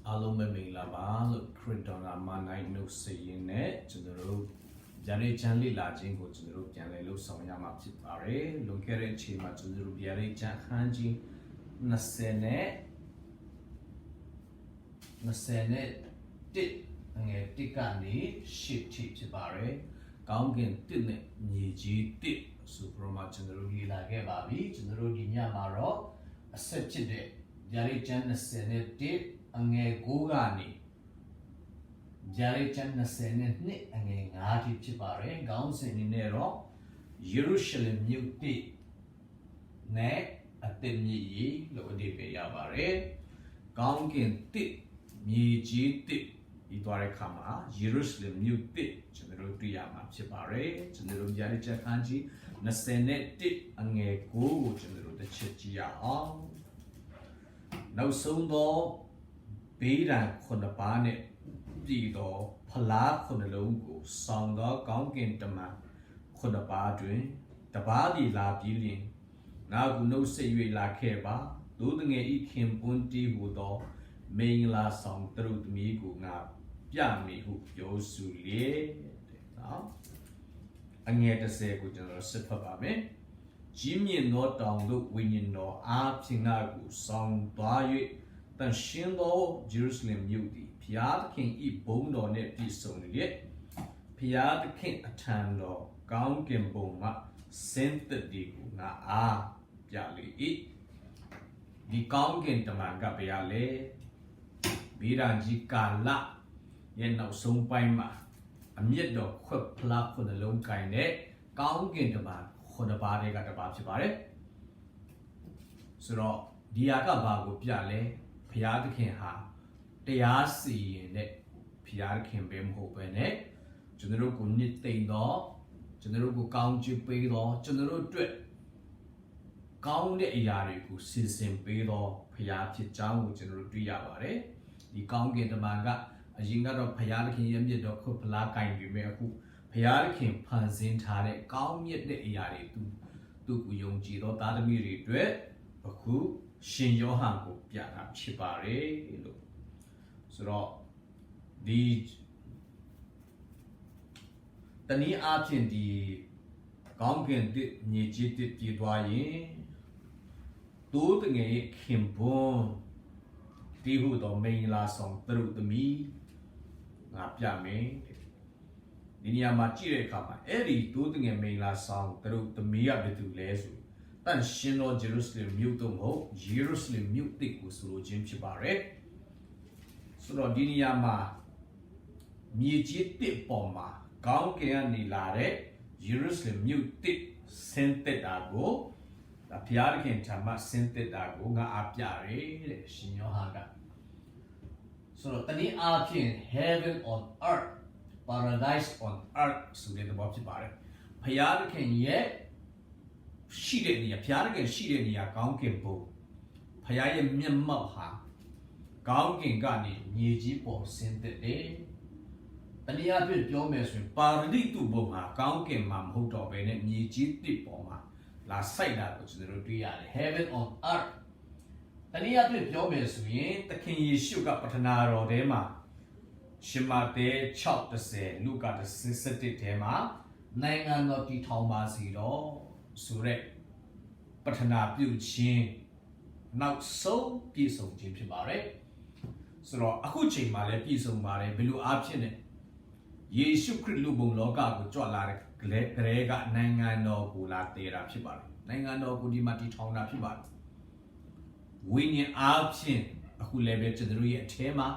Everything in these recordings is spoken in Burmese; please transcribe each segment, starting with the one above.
အားလုံးပဲမင်္ဂလာပါလို့ခရစ်တော်ကမနိုင်နှုတ်ဆက်ရင်းနဲ့ကျွန်တော်တို့ဂျာနေချန်လေးလာခြင်းကိုကျွန်တော်တို့ပြန်လည်လှုပ်ဆောင်ရမှာဖြစ်ပါတယ်လွန်ခဲ့တဲ့အချိန်မှာကျွန်တော်တို့ဂျာနေချန်ခန်းကြီး20နဲ့21ငယ်1ကနေ10ထိဖြစ်ပါတယ်ကောင်းကင်1နဲ့မြေကြီး1ဆိုပြီးမှကျွန်တော်တို့လေ့လာခဲ့ပါပြီကျွန်တော်တို့ဒီညမှာတော့အဆက်ဖြစ်တဲ့ဂျာနေချန်20နဲ့1အငယ်9ကနေဂျာရီချန်20နဲ့2အငယ်9ထိဖြစ်ပါတယ်။ခေါင်းစဉ်အနေနဲ့တော့ယေရုရှလင်မြို့တည်နဲ့အသစ်မြစ်ကြီးလို့အဓိပ္ပာယ်ရပါတယ်။ကောင်းကင်တည်မြေကြီးတည်ဒီသွားတဲ့အခါမှာယေရုရှလင်မြို့တည်ကျွန်တော်တို့တွေ့ရမှာဖြစ်ပါတယ်။ကျွန်တော်တို့ဂျာရီချန်ခန်းကြီး20နဲ့1အငယ်9ကိုကျွန်တော်တို့တစ်ချက်ကြည့်ရအောင်။နောက်ဆုံးတော့ဘေးဒဏ်9ပါးနဲ့ပြည်တော်ဖလား9လုံးကိုဆောင်သောကောင်းကင်တမန်9ပါးတွင်တပါးသည်လာပြီးလျှင်ငါကိုနှုတ်ဆက်၍လာခဲ့ပါသို့တငယ်ဤခင်ပွန်းတီးဟူသောမင်္ဂလာဆောင်သူတို့သမီးကိုငါပြမိဟုပြောဆိုလေတဲ့နော်အငယ်30ကိုကျွန်တော်ဆက်ဖတ်ပါမယ်ကြီးမြင့်သောတောင်တို့ဝိညာဉ်တော်အားဖြင့်ငါကိုဆောင်သွား၍တန်ရှင်းသောဂျေရုဆလင်မြို့သည်ဖျားသခင်ဤဘုံတော်နှင့်ပြည့်စုံလျက်ဖျားသခင်အထံတော်ကောင်းကင်ဘုံမှစင်သက်ဒီကိုငါအားပြလေ၏ဒီကောင်းကင်တမန်ကဘယ်ရလဲဗေဒန်ကြီးကာလရဲ့နောက်ဆုံးပိုင်းမှာအမျက်တော်ခွက်ဖလားခုနှလုံးကိုင်တဲ့ကောင်းကင်တမန်ခုနှစ်ပါးတွေကတစ်ပါးဖြစ်ပါတယ်ဆိုတော့ဒီဟာကဘာကိုပြလဲဖျားသခင်ဟာတရားစီရင်တဲ့ဖျားသခင်ပဲမဟုတ်ပဲနဲ့ကျွန်တော်တို့ကိုနှစ်သိမ့်တော့ကျွန်တော်တို့ကိုကောင်းချီးပေးတော့ကျွန်တော်တို့အတွက်ကောင်းတဲ့အရာတွေကိုစီစဉ်ပေးတော့ဖျားဖြစ်ကြောင်းကိုကျွန်တော်တို့တွေ့ရပါတယ်ဒီကောင်းကင်တမန်ကအရင်ကတော့ဖျားသခင်ရဲ့မြတ်တော်ခုဖလားကင်ပြီးမဲ့အခုဖျားသခင်ဖန်ဆင်းထားတဲ့ကောင်းမြတ်တဲ့အရာတွေသူ့ကိုယုံကြည်တော့သားသမီးတွေအတွက်အခုရှင်ယောဟန်ကိုပြတာဖြစ်ပါတယ်လို့ဆိုတော့ဒီတနည်းအားဖြင့်ဒီကောင်းကင်တစ်မြေကြီးတစ်ပြည်သွားရင်တိုးတငယ်ခင်ပွန်းဒီဟုတော့မင်္ဂလာဆောင်သူတို့သမီးငါပြမယ်ဒီနေရာမှာကြည့်တဲ့အခါမှာအဲ့ဒီတိုးတငယ်မင်္ဂလာဆောင်သူတို့သမီးကဘယ်သူလဲဆိုတန်ရှင်တော်ဂျေရုဆလင်မြို့တို့မဟုတ်ယေရုရှလင်မြို့တစ်ကိုဆိုလိုခြင်းဖြစ်ပါတယ်ဆိုတော့ဒီနေရာမှာမြေကြီးတစ်ပေါ်မှာကောင်းကင်ကနေလာတဲ့ယေရုရှလင်မြို့တစ်ဆင်းသက်တာကိုဘုရားသခင်ထံမှဆင်းသက်တာကိုငါအားပြတယ်တဲ့ရှင်ယောဟန်ကဆိုတော့တနည်းအားဖြင့် heaven on earth paradise on earth ဆိုတဲ့သဘောဖြစ်ပါတယ်ဘုရားသခင်ရဲ့ရှိတဲ့နေရာဘုရားတကယ်ရှိတဲ့နေရာကောင်းကင်ဘုံဘုရားရဲ့မျက်မှောက်ဟာကောင်းကင်ကနေမြေကြီးပေါ်ဆင်းသက်တယ်။တနည်းအားဖြင့်ပြောမယ်ဆိုရင်ပါရဒိတုဘုံဟာကောင်းကင်မှာမဟုတ်တော့ဘဲနဲ့မြေကြီးတစ်ပေါ်မှာလာဆိုင်တာကိုကျွန်တော်တို့တွေ့ရတယ် Heaven on earth တနည်းအားဖြင့်ပြောမယ်ဆိုရင်သခင်ယေရှုကပထနာတော်ထဲမှာရှမာတဲ6:30လူကာ17ထဲမှာနိုင်ငံတော်တည်ထောင်ပါစီတော့ဆိုရက်ပထနာပြုခြင်းနောက်ဆုံးပြည့်စုံခြင်းဖြစ်ပါတယ်ဆိုတော့အခုချိန်မှာလည်းပြည့်စုံပါတယ်ဘယ်လိုအားဖြင့်လဲယေရှုခရစ်လူဘုံလောကကိုကြွလာတဲ့ကလေးကနိုင်ငံတော်ကိုလာတည်တာဖြစ်ပါတယ်နိုင်ငံတော်ကိုဒီမှာတည်ထောင်တာဖြစ်ပါတယ်ဝိညာဉ်အားဖြင့်အခုလည်းပဲကျွန်တော်ရဲ့အထဲမှာ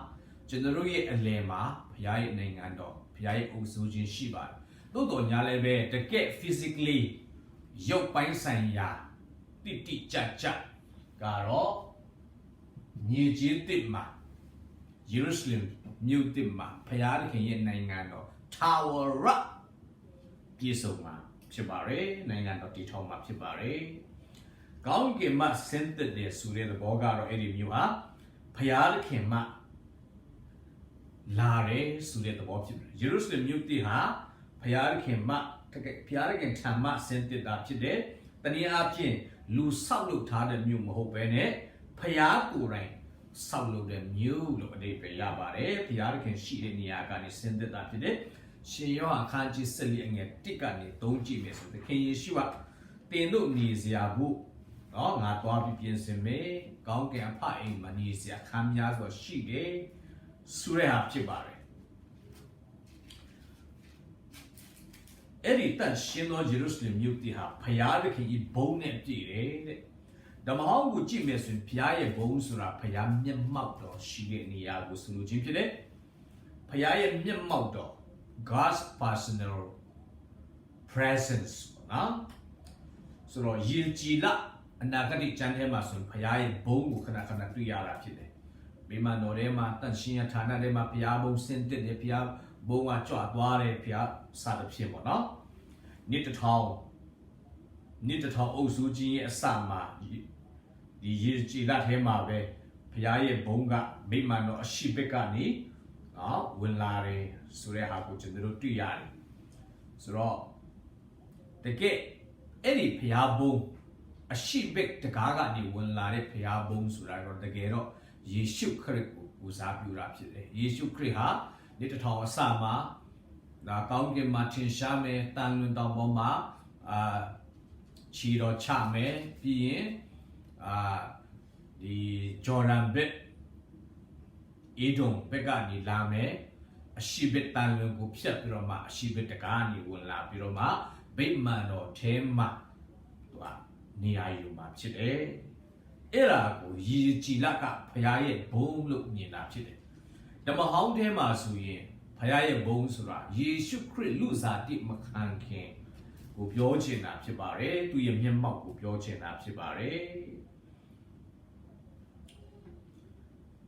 ကျွန်တော်ရဲ့အလယ်မှာဘုရားရဲ့နိုင်ငံတော်ဘုရားရဲ့အုပ်စိုးခြင်းရှိပါတယ်သို့တော်ညာလည်းပဲတကယ် physicallyရုပ်ပိုင်းဆိုင်ရာတိတိကျကျကတော့မြေကြီးတစ်မှာယေရုရှလင်မြို့တစ်မှာဘုရားသခင်ရဲ့နိုင်ငံတော် Tower Rock ပြည့်စုံမှာဖြစ်ပါတယ်နိုင်ငံတော်တည်ထောင်မှာဖြစ်ပါတယ်ကောင်းကင်မှာဆင်းသက်တဲ့ဆိုတဲ့သဘောကတော့အဲ့ဒီမြို့ဟာဘုရားသခင်မှာလာတယ်ဆိုတဲ့သဘောဖြစ်တယ်ယေရုရှလင်မြို့တစ်ဟာဘုရားသခင်မှာဘုရားသခင်ထံမှဆင်းသက်တာဖြစ်တယ်တနည်းအားဖြင့်လူဆောက်လုပ်ထားတဲ့မြို့မဟုတ်ဘဲနဲ့ဖျားကိုယ်တိုင် ဆောက်လုပ်တဲ့မြို့လို့အဓိပ္ပာယ်ရပါတယ်ဘုရားသခင်ရှိတဲ့နေရာကနေဆင်းသက်တာဖြစ်တဲ့ရှင်ယောဟန်အခန်းကြီး14အငယ်1ကနေ3ကြည့်မယ်ဆိုသခင်ယေရှုကတင်တို့နေစရာဖို့နော်ငါသွားပြီးပြင်ဆင်မယ်ကောင်းကင်အဖအိမ်မှာနေစရာခန်းများစွာရှိတယ်ဆိုရဟာဖြစ်ပါတယ်အဲ့ဒီတန်ရှင်သောယေရုရှလင်မြို့တည်ဟာဘုရားသခင်ဤဘုန်းနဲ့ပြည့်တယ်တဲ့ဓမ္မဟောင်းကိုကြည့်မယ်ဆိုရင်ဘုရားရဲ့ဘုန်းဆိုတာဘုရားမျက်မှောက်တော်ရှိတဲ့နေရာကိုဆိုလိုခြင်းဖြစ်တယ်ဘုရားရဲ့မျက်မှောက်တော် God's personal presence နော်ဆိုတော့ယဉ်ကြည်လအနာဂတ်ကျမ်းထဲမှာဆိုရင်ဘုရားရဲ့ဘုန်းကိုခဏခဏတွေ့ရတာဖြစ်တယ်မိမတော်ထဲမှာတန်ရှင်ရဌာနထဲမှာဘုရားဘုန်းဆင်းသက်တယ်ဘုရားဘုန်းကကြွသွားတယ်ဘုရားစသဖြင့်ပေါ့နော်နှစ်တစ်ထောင်အုပ်စုကြီးရဲ့အစမှာဒီယေကြည်လထဲမှာပဲဘုရားရဲ့ဘုန်းကမိမတော်အရှိဘက်ကနေဝင်လာတယ်ဆိုတဲ့ဟာကိုကျွန်တော်တို့တွေ့ရတယ်ဆိုတော့တကယ်အဲ့ဒီဘုရားဘုန်းအရှိဘက်တကားကနေဝင်လာတဲ့ဘုရားဘုန်းဆိုတာတော့တကယ်တော့ယေရှုခရစ်ကိုဦးစားပြုတာဖြစ်တယ်ယေရှုခရစ်ဟာနေ့တစ်ထောင်အစမှာဒါကောင်းကင်မှာထင်ရှားမယ်တန်လွင်တောင်ပေါ်မှာခြေတော်ချမယ်ပြီးရင်ဒီဂျော်ဒန်ဘက်အေဒုံဘက်ကနေလာမယ်အရှိဘက်တန်လွင်ကိုဖြတ်ပြီးတော့မှအရှိဘက်တကားကနေဝင်လာပြီးတော့မှဗိမာန်တော်ထဲမှာသူကနေရာယူမှာဖြစ်တယ်အဲ့ဒါကိုရည်ကြည်လကဘုရားရဲ့ဘုန်းလို့မြင်တာဖြစ်တယ်ဓမ္မဟောင်းထဲမှာဆိုရင်ဘုရားရဲ့ဘုန်းဆိုတာယေရှုခရစ်လူစားတိမခံခင်ကိုပြောချင်တာဖြစ်ပါတယ်သူရဲ့မျက်မှောက်ကိုပြောချင်တာဖြစ်ပါတယ်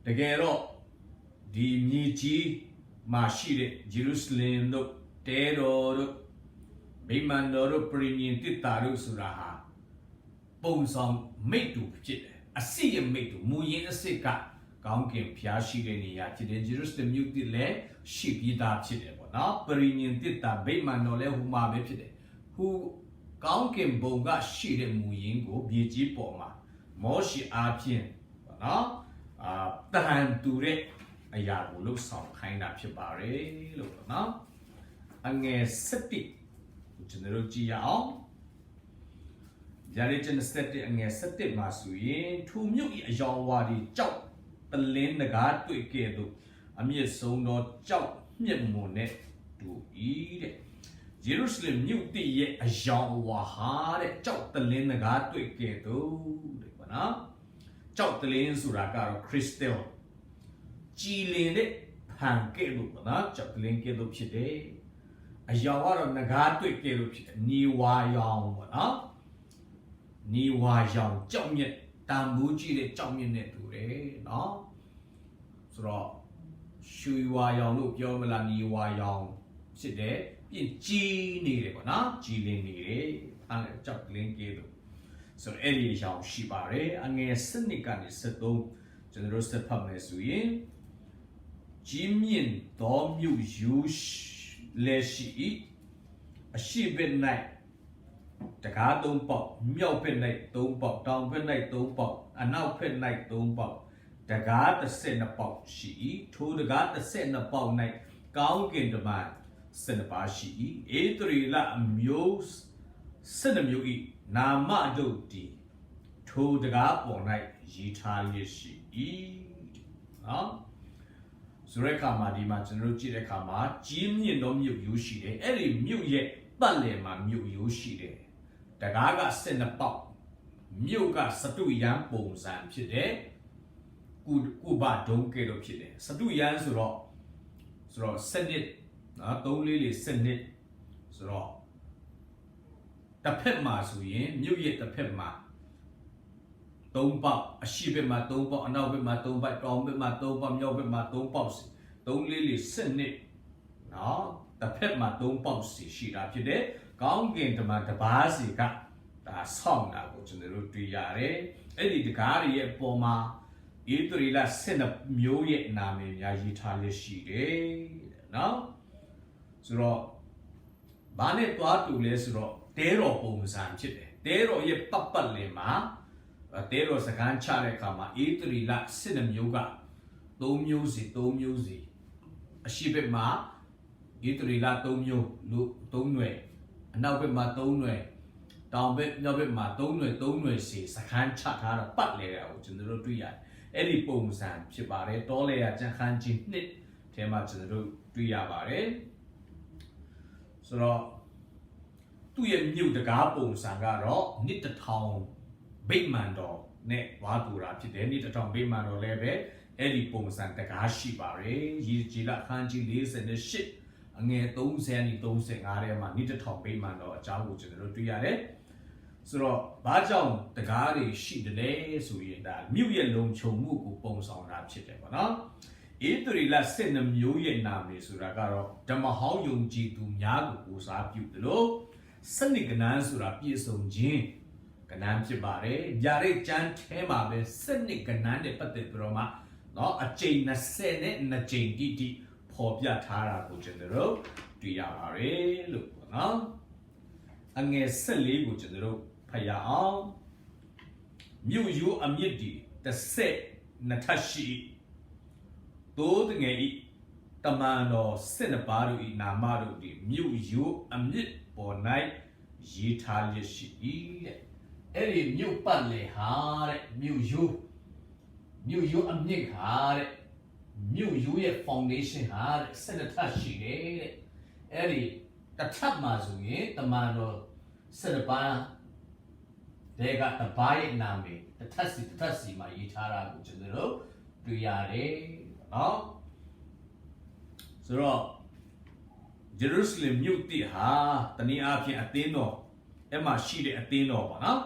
တကယ်တော့ဒီမြေကြီးမှာရှိတဲ့ဂျေရုဆလင်တို့တဲတော်တို့ဗိမာန်တော်တို့ပြည်ညင်တစ်တာတို့ဆိုတာဟာပုံဆောင်မိတ္တူဖြစ်တယ်အစစ်ရမိတ္တူမူရင်းအစစ်ကကောင်းကင်ဖျားရှိတဲ့နေရာဖြစ်တယ်ဂျေရုဆလင်မြို့တည်လည်းရှိပြီးသားဖြစ်တယ်ပေါ့နော်ပြည်ညင်တစ်တာဗိမာန်တော်လည်းဟိုမှာပဲဖြစ်တယ်ဟိုကောင်းကင်ဘုံကရှိတဲ့မူရင်းကိုမြေကြီးပေါ်မှာမောရှိအားဖြင့်ပေါ့နော်တဟန်တူတဲ့အရာကိုလှုပ်ဆောင်ခိုင်းတာဖြစ်ပါတယ်လို့ပေါ့နော်အငယ်7ကျွန်တော်တို့ကြည့်ရအောင်ဂျာရီချန်စတက်အငယ်7မှာဆိုရင်ထူမြုပ်၏အယောင်ဝါဒီကြောက်တလင်းတကားတွေ့ခဲ့သို့အမြင့်ဆုံးသောကြောက်မြင့်မွန်တဲ့တူ၏တဲ့ယေရုရှလင်မြို့တည်ရဲ့အယောင်ဝါဟာတဲ့ကြောက်တလင်းတကားတွေ့ခဲ့သို့တဲ့ပေါ့နော်ကြောက်တလင်းဆိုတာကတော့ခရစ်စတယ်ကြည်လင်တဲ့ဖန်ကဲ့သို့ပေါ့နော်ကြောက်တလင်းကဲ့သို့ဖြစ်တယ်အယောင်ကတော့ငကားတွေ့ကဲ့သို့ဖြစ်တယ်နီဝါယောင်ပေါ့နော်နီဝါယောင်ကြောက်မြက်တန်ဖိုးကြီးတဲ့ကြောက်မြက်နဲ့တူတယ်နော်ဆိုတော့ရွှေဝါယောင်လို့ပြောမလားနီဝါယောင်ဖြစ်တယ်ပြင်ကြီးနေတယ်ပေါ့နော်ကြီးလင်းနေတယ်အဲကြောက်လင်းကဲ့သို့ဆိုတော့အဲ့ဒီယောင်ရှိပါတယ်အငယ်7ကနေ73ကျွန်တော်တို့ဆက်ဖတ်မယ်ဆိုရင်ကြီးမြင့်တော်မြို့ယူလက်ရှိအရှိဘက်၌တကား3ပေါက်မြောက်ဘက်၌3ပေါက်တောင်ဘက်၌3ပေါက်အနောက်ဘက်၌3ပေါက်တကား12ပေါက်ရှိထိုတကား12ပေါက်၌ကောင်းကင်တမန်12ပါးရှိဧတရီလအမျိုး12မျိုး၏နာမတို့တည်ထိုတကားပေါ်၌ရေးထားလျက်ရှိနော်ဆိုတဲ့အခါမှာဒီမှာကျွန်တော်တို့ကြည့်တဲ့အခါမှာကြီးမြင့်သောမြို့ရိုးရှိတယ်အဲ့ဒီမြို့ရဲ့ပတ်လည်မှာမြို့ရိုးရှိတယ်တကားက12ပေါက်မြို့ကစတုရန်ပုံစံဖြစ်တယ်ကုဘဒုံကဲလို့ဖြစ်တယ်စတုရန်ဆိုတော့စနစ်နော်3လေးစနစ်ဆိုတော့တစ်ဖက်မှာဆိုရင်မြို့ရဲ့တစ်ဖက်မှာ3ပေါက်အရှိဘက်မှာ3ပေါက်အနောက်ဘက်မှာ3ပေါက်တောင်ဘက်မှာ3ပေါက်မြောက်ဘက်မှာ3ပေါက်3လေးစနစ်နော်တစ်ဖက်မှာ3ပေါက်ရှိတာဖြစ်တယ်ကောင်းကင်တမန်တစ်ပါးစီကဒါဆောင်းတာကိုကျွန်တော်တို့တွေ့ရတယ်အဲ့ဒီတကားရဲ့ပေါ်မှာဧတရီလ12မျိုးရဲ့နာမည်များရေးထားလက်ရှိတယ်နော်ဆိုတော့ဘာနဲ့တွားတူလဲဆိုတော့တဲတော်ပုံစံဖြစ်တယ်တဲတော်ရဲ့ပတ်လည်မှာ တဲတော်စကန်ချတဲ့အခါမှာအေးတရီလစစ်နှမျိုးက3မျိုးစီအရှိဘက်မှာအေးတရီလ3မျိုးလူ3ຫນွေအနောက်ဘက်မှာ3ຫນွေတောင်ဘက်မြောက်ဘက်မှာ3ຫນွေစီစကန်ချထားတာပတ်လေတာကိုကျွန်တော်တို့တွေ့ရတယ်အဲ့ဒီပုံစံဖြစ်ပါတယ်တောလေရကြံခန်းကြီးနှစ်ထဲမှာကျွန်တော်တို့တွေ့ရပါတယ်ဆိုတော့သူ့ရဲ့မြို့တကားပုံစံကတော့နှစ်တစ်ထောင်ဗိမာန်တော်နဲ့ဝါတူတာဖြစ်တယ်နှစ်တစ်ထောင်ဗိမာန်တော်လည်းပဲအဲ့ဒီပုံစံတကားရှိပါတယ်ရေကြီးလာခန်းကြီး48အငယ်30နဲ့35ထဲမှာနှစ်တစ်ထောင်ဗိမာန်တော်အကြောင်းကိုကျွန်တော်တို့တွေ့ရတယ်ဆိုတော့ဘာကြောင့်တကားတွေရှိတယ်လဲဆိုရင်ဒါမြို့ရဲ့လုံခြုံမှုကိုပုံဆောင်တာဖြစ်တယ်ပေါ့နော်ဧတရီလစစ်နှမျိုးရဲ့နာမည်ဆိုတာကတော့ဓမ္မဟောင်းယုံကြည်သူများကိုကိုးစားပြုတယ်လို့စနစ်ကဏ္ဍဆိုတာပြည့်စုံခြင်းကဏ္ဍဖြစ်ပါတယ်ဗျာဒိတ်ကျမ်းထဲမှာပဲစနစ်ကဏ္ဍနဲ့ပတ်သက်ပြီးတော့မှเนาะအကျိန်20နဲ့2ကျိန်တိပေါ်ပြထားတာကိုကျွန်တော်တို့တွေ့ရပါတယ်လို့ပေါ့နော်အငယ်14ကိုကျွန်တော်တို့ဖတ်ရအောင်မြို့ရိုးအမြင့်ဒီ32ထပ်ရှိသို့တငယ်ဤတမန်တော်12ပါးတို့ဤနာမတို့ဒီမြို့ရိုးအမြင့်ပေါ်၌ရေးထားရရှိ၏တဲ့အဲ့ဒီမြို့ပတ်လေဟာတဲ့မြို့ရိုးအမြင့်ဟာတဲ့မြို့ရိုးရဲ့ foundation ဟာတဲ့12ထပ်ရှိတယ်တဲ့အဲ့ဒီတစ်ထပ်မှာဆိုရင်တမန်တော်12ပါးဒေကတပါးရဲ့နာမည်တစ်ထပ်စီမှာရေးထားတာကိုကျွန်တော်တို့တွေ့ရတယ်နော်ဆိုတော့ဂျေရုဆလင်မြို့တိဟာတနည်းအားဖြင့်အသင်းတော်အဲ့မှာရှိတဲ့အသင်းတော်ပေါ့နော်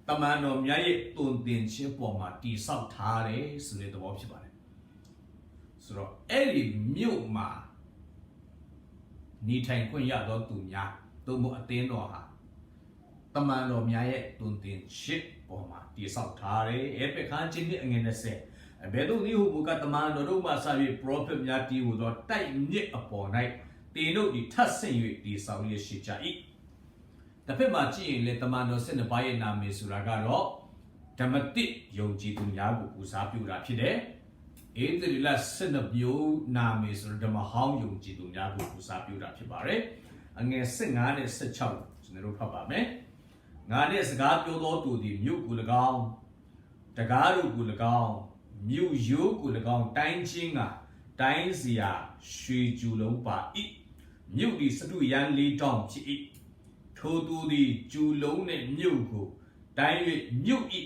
တမန်တော်များရဲ့တုန်တင်ခြင်းပေါ်မှာတည်ဆောက်ထားတယ်ဆိုတဲ့သဘောဖြစ်ပါတယ်ဆိုတော့အဲ့ဒီမြို့မှာနေထိုင်ခွင့်ရသောသူများတို့မို့အသင်းတော်ဟာတမန်တော်များရဲ့တုန်တင်ခြင်းပေါ်မှာတည်ဆောက်ထားတယ်အဲ့ပခန်းချင်းအငယ်20ဘယ်သို့နည်းဟုမူကတမန်တော်တို့မှစပြီး prophet များတည်ဟူသောတိုက်မြစ်အပေါ်၌တင်တို့ဒီထပ်ဆင့်၍တည်ဆောင်ရရှိကြ၏တစ်ဖက်မှာကြည့်ရင်လေတမန်တော်12ပါးရဲ့နာမည်ဆိုတာကတော့ဓမ္မတိယုံကြည်သူများကိုဦးစားပြုတာဖြစ်တယ်ဧတရီလ12မျိုးနာမည်ဆိုဓမ္မဟောင်းယုံကြည်သူများကိုဦးစားပြုတာဖြစ်ပါတယ်အငယ်15နဲ့16ကျွန်တော်တို့ဖတ်ပါမယ်ငါနဲ့စကားပြောသောသူသည်မြို့ကို၎င်းတကားတို့ကို၎င်းမြို့ရိုးကို၎င်းတိုင်းချင်းကတိုင်းစရာရွှေကျူလုံးပါ၏မြို့ဒီစတုရန်၄တောင်ဖြစ်၏ထိုသူသည်ကျူလုံးနှင့်မြို့ကိုတိုင်း၍မြို့၏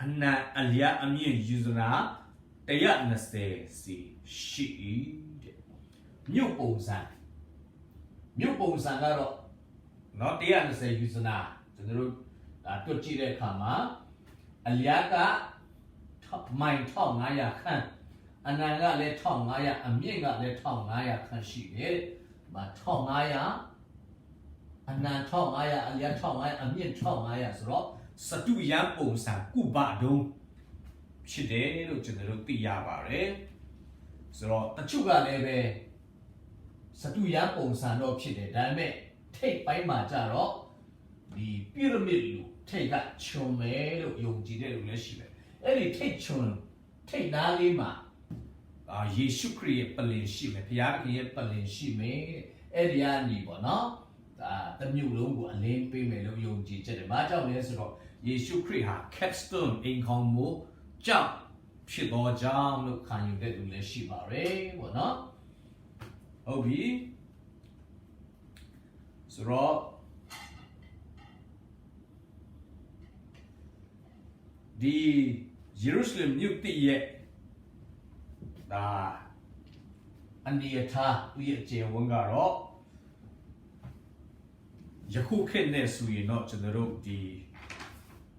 အနံအလျာအမြင့်ယူဇနာ120စီရှိ၏တဲ့မြို့ပုံစံကတော့နော်120ယူဇနာကျွန်တော်တို့တွက်ကြည့်တဲ့အခါမှာအလျာကမိုင်1500ခန့်အနံကလည်း1500အမြင့်ကလည်း1500ခန့်ရှိတယ်။1500အနံ1500အလျာ1500အမြင့်1500ဆိုတော့စတုရန်ပုံစံကုဘဒုံဖြစ်တယ်လို့ကျွန်တော်တို့သိရပါတယ်။ဆိုတော့တချို့ကလည်းပဲစတုရန်ပုံစံတော့ဖြစ်တယ်ဒါပေမဲ့ထိပ်ပိုင်းမှာကျတော့ဒီပီရမစ်လိုထိပ်ကခြုံမယ်လို့ယုံကြည်တဲ့လူလည်းရှိတယ်အဲ့ဒီထိတ်နားလေးမှာယေရှုခရစ်ရဲ့ပလင်ရှိမယ်ဘုရားခင်ရဲ့ပလင်ရှိမယ်အဲ့ဒီကနေပေါ့နော်ဒါတမျိုးလုံးကိုအလင်းပေးမယ်လို့ယုံကြည်ချက်တယ်ဘာကြောင့်လဲဆိုတော့ယေရှုခရစ်ဟာ capstone အိမ်ခေါင်မိုးကြောင့်ဖြစ်တော်ကြောင့်လို့ခံယူတဲ့လူလည်းရှိပါတယ်ပေါ့နော်ဟုတ်ပြီဆိုတော့ဒီယေရုရှလင်မြို့တည်ရဲ့ဒါအနေအထားသူရဲ့အခြေဝန်ကတော့ယခုခေတ်နဲ့ဆိုရင်တော့ကျွန်တော်တို့ဒီ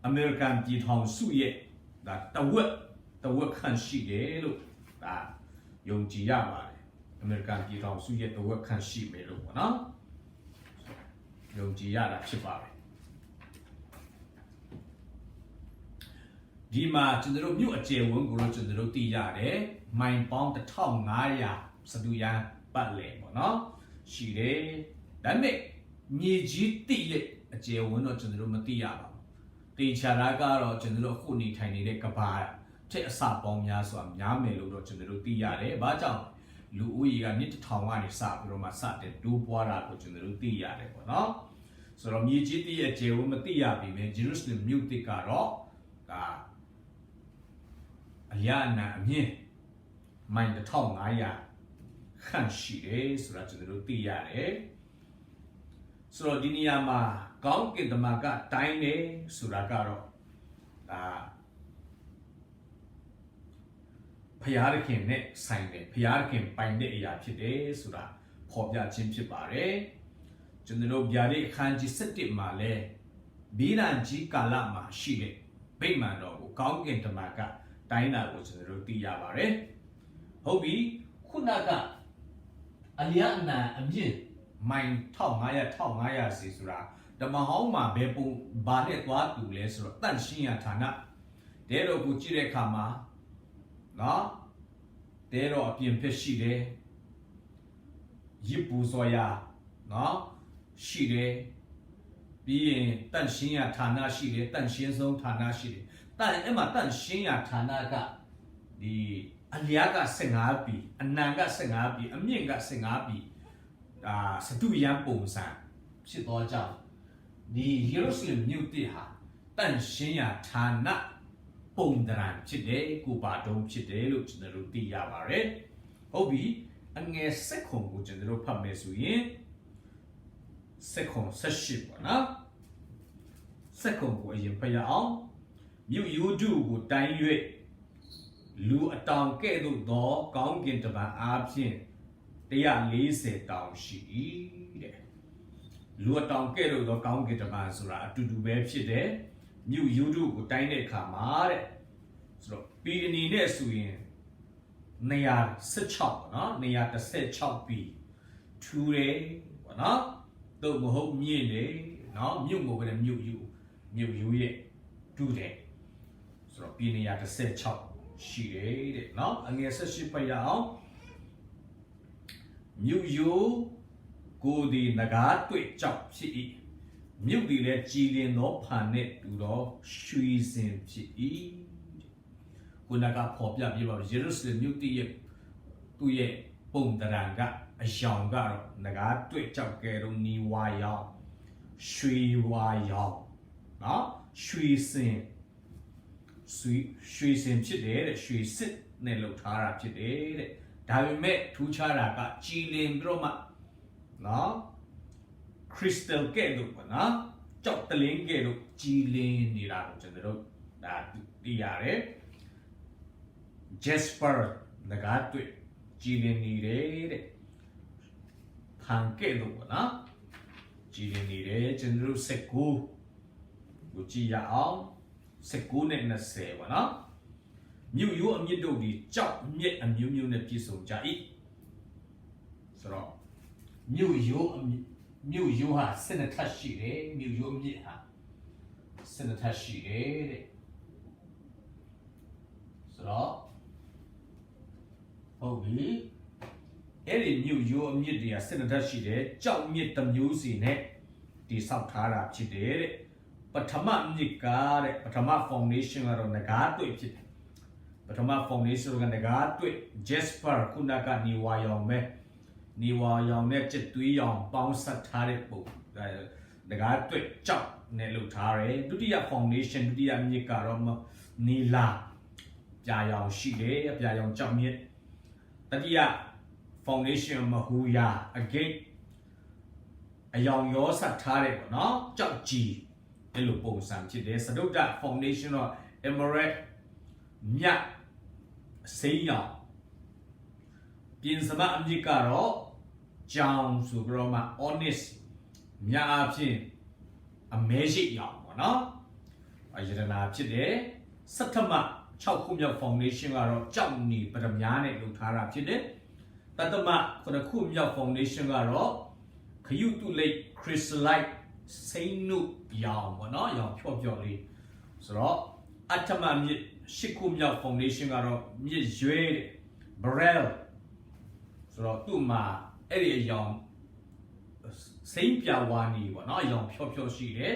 အမေရိကန်ပြည်ထောင်စုရဲ့ဒါတဝက်ခန့်ရှိတယ်လို့ဒါယုံကြည်ရပါတယ်အမေရိကန်ပြည်ထောင်စုရဲ့တဝက်ခန့်ရှိမယ်လို့ပေါ့နော်ယုံကြည်ရတာဖြစ်ပါတယ်ဒီမှာကျွန်တော်တို့မြို့အခြေဝန်ကိုတော့ကျွန်တော်တို့သိရတယ်မိုင်ပေါင်း1500စတူရန်ပတ်လေပေါ့နော်ရှိတယ်ဒါပေမဲ့မြေကြီးတိရဲ့အခြေဝန်တော့ကျွန်တော်တို့မသိရပါဘူး တေချာရာကတော့ကျွန်တော်တို့အခုနေထိုင်နေတဲ့ကဘာထက်အစပေါင်းများစွာများမယ်လို့တော့ကျွန်တော်တို့သိရတယ်။ဘာကြောင့်လူဦးရေကနှစ်တစ်ထောင်ကနေစပြီးတော့မှစတဲ့တိုးပွားတာကိုကျွန်တော်တို့သိရတယ်ပေါ့နော်။ဆိုတော့မြေကြီးတည်ရဲ့ကျေဝမသိရပြီပဲဂျေရုဆလင်မြို့တစ်ကတော့ဒါအရာနာအမြင့်မိုင်1500ခန့်ရှိတယ်ဆိုတာကျွန်တော်တို့သိရတယ်။ဆိုတော့ဒီနေရာမှာကောင်းကင်တမန်ကတိုင်းတယ်ဆိုတာကတော့ဒါဖျားရခင်နဲ့ဆိုင်တယ်ဖျားရခင်ပိုင်တဲ့အရာဖြစ်တယ်ဆိုတာဖော်ပြခြင်းဖြစ်ပါတယ်ကျွန်တော်တို့ဗျာဒိတ်အခန်းကြီး7မှာလဲဘီရန်ကြီးကာလမှာရှိတဲ့ဗိမာန်တော်ကိုကောင်းကင်တမန်ကတိုင်းတာကိုကျွန်တော်တို့သိရပါတယ်ဟုတ်ပြီခုနကအလျာနာအမြင့်မိုင်1500စီဆိုတာဓမ္မဟောင်းမှာဘယ်ပုံဘာနဲ့သွားတူလဲဆိုတော့တန့်ရှင်းရဌာနတဲတော်ကိုကြည့်တဲ့အခါမှာနော်တဲတော်အပြင်ဖြစ်ရှိတယ်ရစ်ပူစော်ရနော်ရှိတယ်ပြီးရင်တန့်ရှင်းရဌာနရှိတယ်တန့်ရှင်းဆုံးဌာနရှိတယ်အဲ့မှာတန့်ရှင်းရဌာနကဒီအလျာက15ပြီအနံက15ပြီအမြင့်က15ပြီစတုယံပုံစံဖြစ်တော့ကြောင့်ဒီယေရုရှလင်မြို့တည်ဟာတန့်ရှင်းရဌာနပုံတရံဖြစ်တယ်ကိုပါတုံးဖြစ်တယ်လို့ကျွန်တော်တို့သိရပါတယ်ဟုတ်ပြီအငယ်စက်ခုံကိုကျွန်တော်တို့ဖတ်မယ်ဆိုရင်စက်ခုံ18ပေါ့နော်စက်ခုံကိုအရင်ဖတ်ရအောင်မြို့ယူဒုကိုတိုင်း၍လူအတောင်ကဲ့သို့သောကောင်းကင်တမန်အားဖြင့်140တောင်ရှိ၏တဲ့လူအတောင်ကဲ့သို့သောကောင်းကင်တမန်ဆိုတာအတူတူပဲဖြစ်တယ်မြို့ယူဒုကိုတိုင်းတဲ့အခါမှာတဲ့ဆိုတော့ပြည်အနေနဲ့ဆိုရင်116ပေါ့နော်116ပြည်ထူတယ်ပေါ့နော်တော့မဟုတ်မြင့်တယ်နော်မြို့ကိုပဲမြို့ယူရဲ့တူတယ်ဆိုတော့ပြည်116ရှိတယ်တဲ့နော်အငယ်18ဖတ်ရအောင်မြို့ယူကိုဒီနဂါတွေ့ကြောက်ဖြစ်၏မြုပ်တည်လဲကြည်လင်သောဖန်နဲ့တူသောရွှေစင်ဖြစ်၏ခုနကဖော်ပြပြပါယေရုရှလင်မြို့တည်ရဲ့သူ့ရဲ့ပုံတရံကအယောင်ကတော့ငကားတွေ့ကြောက်ကဲတော့နီဝါယောင်ရွှေဝါယောင်နော်ရွှေစင်ဖြစ်တယ်တဲ့ရွှေစစ်နဲ့လှုပ်ထားတာဖြစ်တယ်တဲ့ဒါပေမဲ့ထူးခြားတာကကြည်လင်ပြီးတော့မှနော်ခရစ္စတယ်ကဲ့သို့ပေါ့နော်ကြောက်တလင်းကဲ့သို့ကြည်လင်နေတာကိုကျွန်တော်တို့ဒါသိရတယ် Jasper ငကားတွေ့ကြည်လင်နေတယ်တဲ့ဖန်ကဲ့သို့ပေါ့နော်ကြည်လင်နေတယ်ကျွန်တော်တို့19ကိုကြည့်ရအောင်19နဲ့20ပေါ့နော်မြို့ရိုးအမြင့်တို့ဒီကြောက်မြက်အမျိုးမျိုးနဲ့ပြည့်စုံကြ၏ဆိုတော့မြို့ရိုးဟာ12ထပ်ရှိတယ်မြို့ရိုးမြစ်ဟာ12ထပ်ရှိတယ်တဲ့ဆိုတော့ဟုတ်ပြီအဲ့ဒီမြို့ရိုးအမြစ်တွေက12ထပ်ရှိတယ်ကြောက်မြစ်တစ်မျိုးစီနဲ့တိဆောက်ထားတာဖြစ်တယ်တဲ့ပထမမြစ်ကတဲ့ပထမ foundation ကတော့ငကားတွေ့ဖြစ်တယ်ပထမ foundation ကငကားတွေ့ Jasper ခုနကနေဝါရောင်ပဲနေဝါရောင်နဲ့ချက်သွေးရောင်ပေါင်းစပ်ထားတဲ့ပုံငကားတွေ့ကြောက်နဲ့လုပ်ထားတယ်ဒုတိယ foundation ဒုတိယမြစ်ကတော့နီလာပြာရောင်ရှိတယ်ပြာရောင်ကြောက်မြစ်တတိယ foundation မဟူယာအဂိတ်အယောင်ရောဆက်ထားတယ်ပေါ့နော်ကြောက်ကြီးအဲ့လိုပုံစံဖြစ်တယ်စတုတ္တ foundation တော့ emerald မြတ်စိမ်းရောင်ပြင်စမအမြစ်ကတော့ကြောင်ဆိုကြတော့မှ onyx မြတ်အဖြစ်အမဲရှိရောင်ပေါ့နော်အယရနာဖြစ်တယ်စတ္ထမ6ခုမြောက် foundation ကတော့ကြောက်နေပရမများနဲ့လုပ်ထားတာဖြစ်တယ်တတမ9ခုမြောက် foundation ကတော့ခရုတုလိတ် crystallite စိမ့်နုရောင်ပေါ့နော်ရောင်ဖြော့လေးဆိုတော့အတ္တမမြစ်10ခုမြောက် foundation ကတော့မြစ်ရွဲတဲ့ beryl ဆိုတော့သူ့မှာအဲ့ဒီအရောင်စိမ့်ပြဝါနီပေါ့နော်အရောင်ဖြော့ရှိတယ်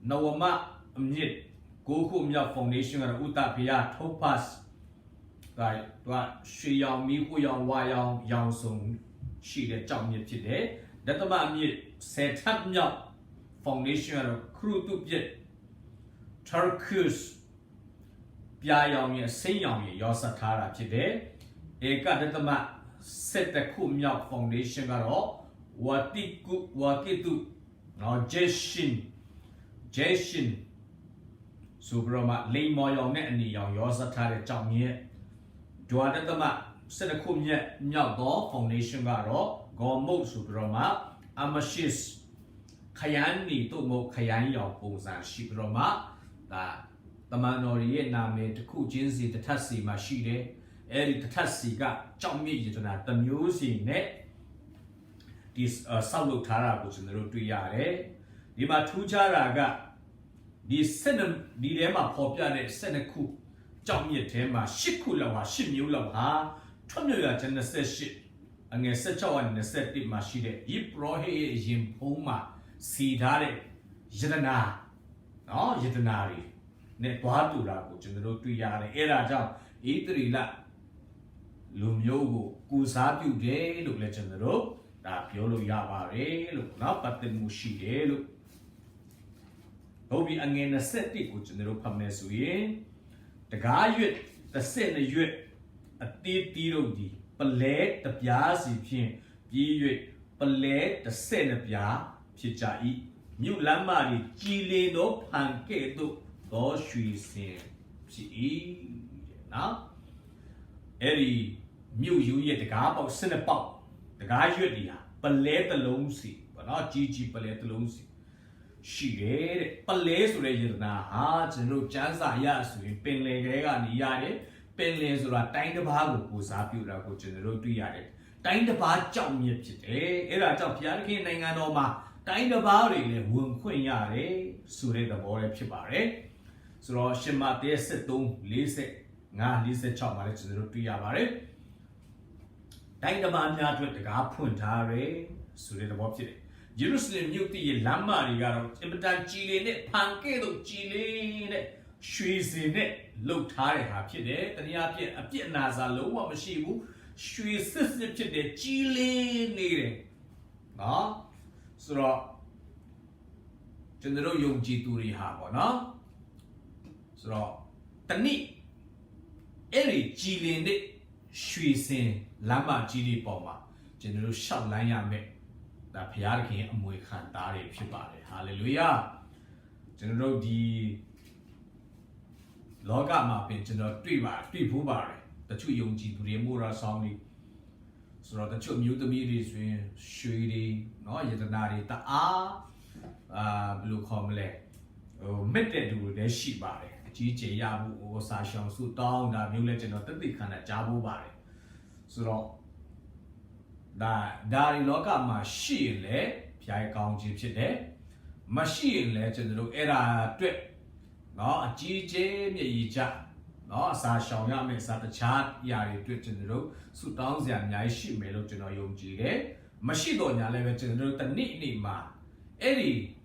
Nawama Amnit Goku Mya Foundation and Utapia Topaz Guy Shi Yang Mi Hu Yang Wa Yang Yang Sung Shi the Chang Yip today. That the man set up Mya Foundation and Crew to Pit Turkish Pia Yang Say Yang Yosatara today. A got the man set the Kumya Foundation at all. What did do? Now Jeshin Subrama Lay Moyo Netni Yang Yosatara Chang Yip. Duadama set a Kumya Mya Foundation Garo, Go Mo Subrama, Amashis Kayani to Mo Kayan Yang Bozan Shibroma, the Manori Name to Kujinsi the Tassi Mashide. Eri Tassi got John Mijitona, the music net. This Salu Tara was in the road to Yare. Lima Tujara got this Senum Dilema Popular Seneku, John Yetema, Shikula, Shimula, ha, Tomuya and the ship, and a such one the set in Mashide, Yiprohe Jim Poma, Sidare, Jedana, no, Jetanari, Netuatura, which in the road to Yare, Era Jam, Idrila. Lumyogo, Kusabu de, look legendaro, that Piolo Yabare, look now, but the Mushi, look. Obi again a setting which in the Ropamesuye. The guy, the same a deep deal, Palette, the Piazzi Pin, Ye, Palette, the Senapia, Pichai, New Lamari, Chile, no pancake, do she say, she now. Eri Mew yet the gap of Cinnapop, the guy you Palette alone see, but not Gigi Palette alone see. She did Palais Regina, hearts and no chance I asked in Penley and Yare, Penlays or a tiny bago who's happy to go to the road to Yare. Tiny bar jump yet, Era jump Yarkin and Anoma, tiny bar in Wum Queen Yare, Sure the boy of Chibare. So Shimate said, don't listen. Nga Lisa Chama to the road to Yabare. Thank the man that with the gap puntare, Sure the Bob Jerusalem knew the Lama Rigaro, Imitan Chile, Pankedo Chile, She's in it, looked high happy there, and Yapi appeared Nazalo, what Mashibu, she assisted to the Chile needed. Ah, so General Young Jituri Habo, no? So, Tani. Eri Chile Shuisin Lama Gili Poma, General Shatlanya me, the Piarki and Muikan Dari Pibare. Hallelujah. General D Logama Pin General Tribubare, the two young Jituri Mura Song. So the two mutamiris with Shuidi, no Yetanari, the Blue Comle, Mette do the Shibare. GJ Yabu or Sashon Su down the new legend of the big kind of Jabu Bari. So that Dari Loka machine Pia County Chide, machine legend era trip. No, GJ Mija, no, Sashon Yame Sata Chat, Yari Twitch in the road, Su down the Yashi Melo to no young Gide, Machido Yalevet in the road, the neat ma. Eddie.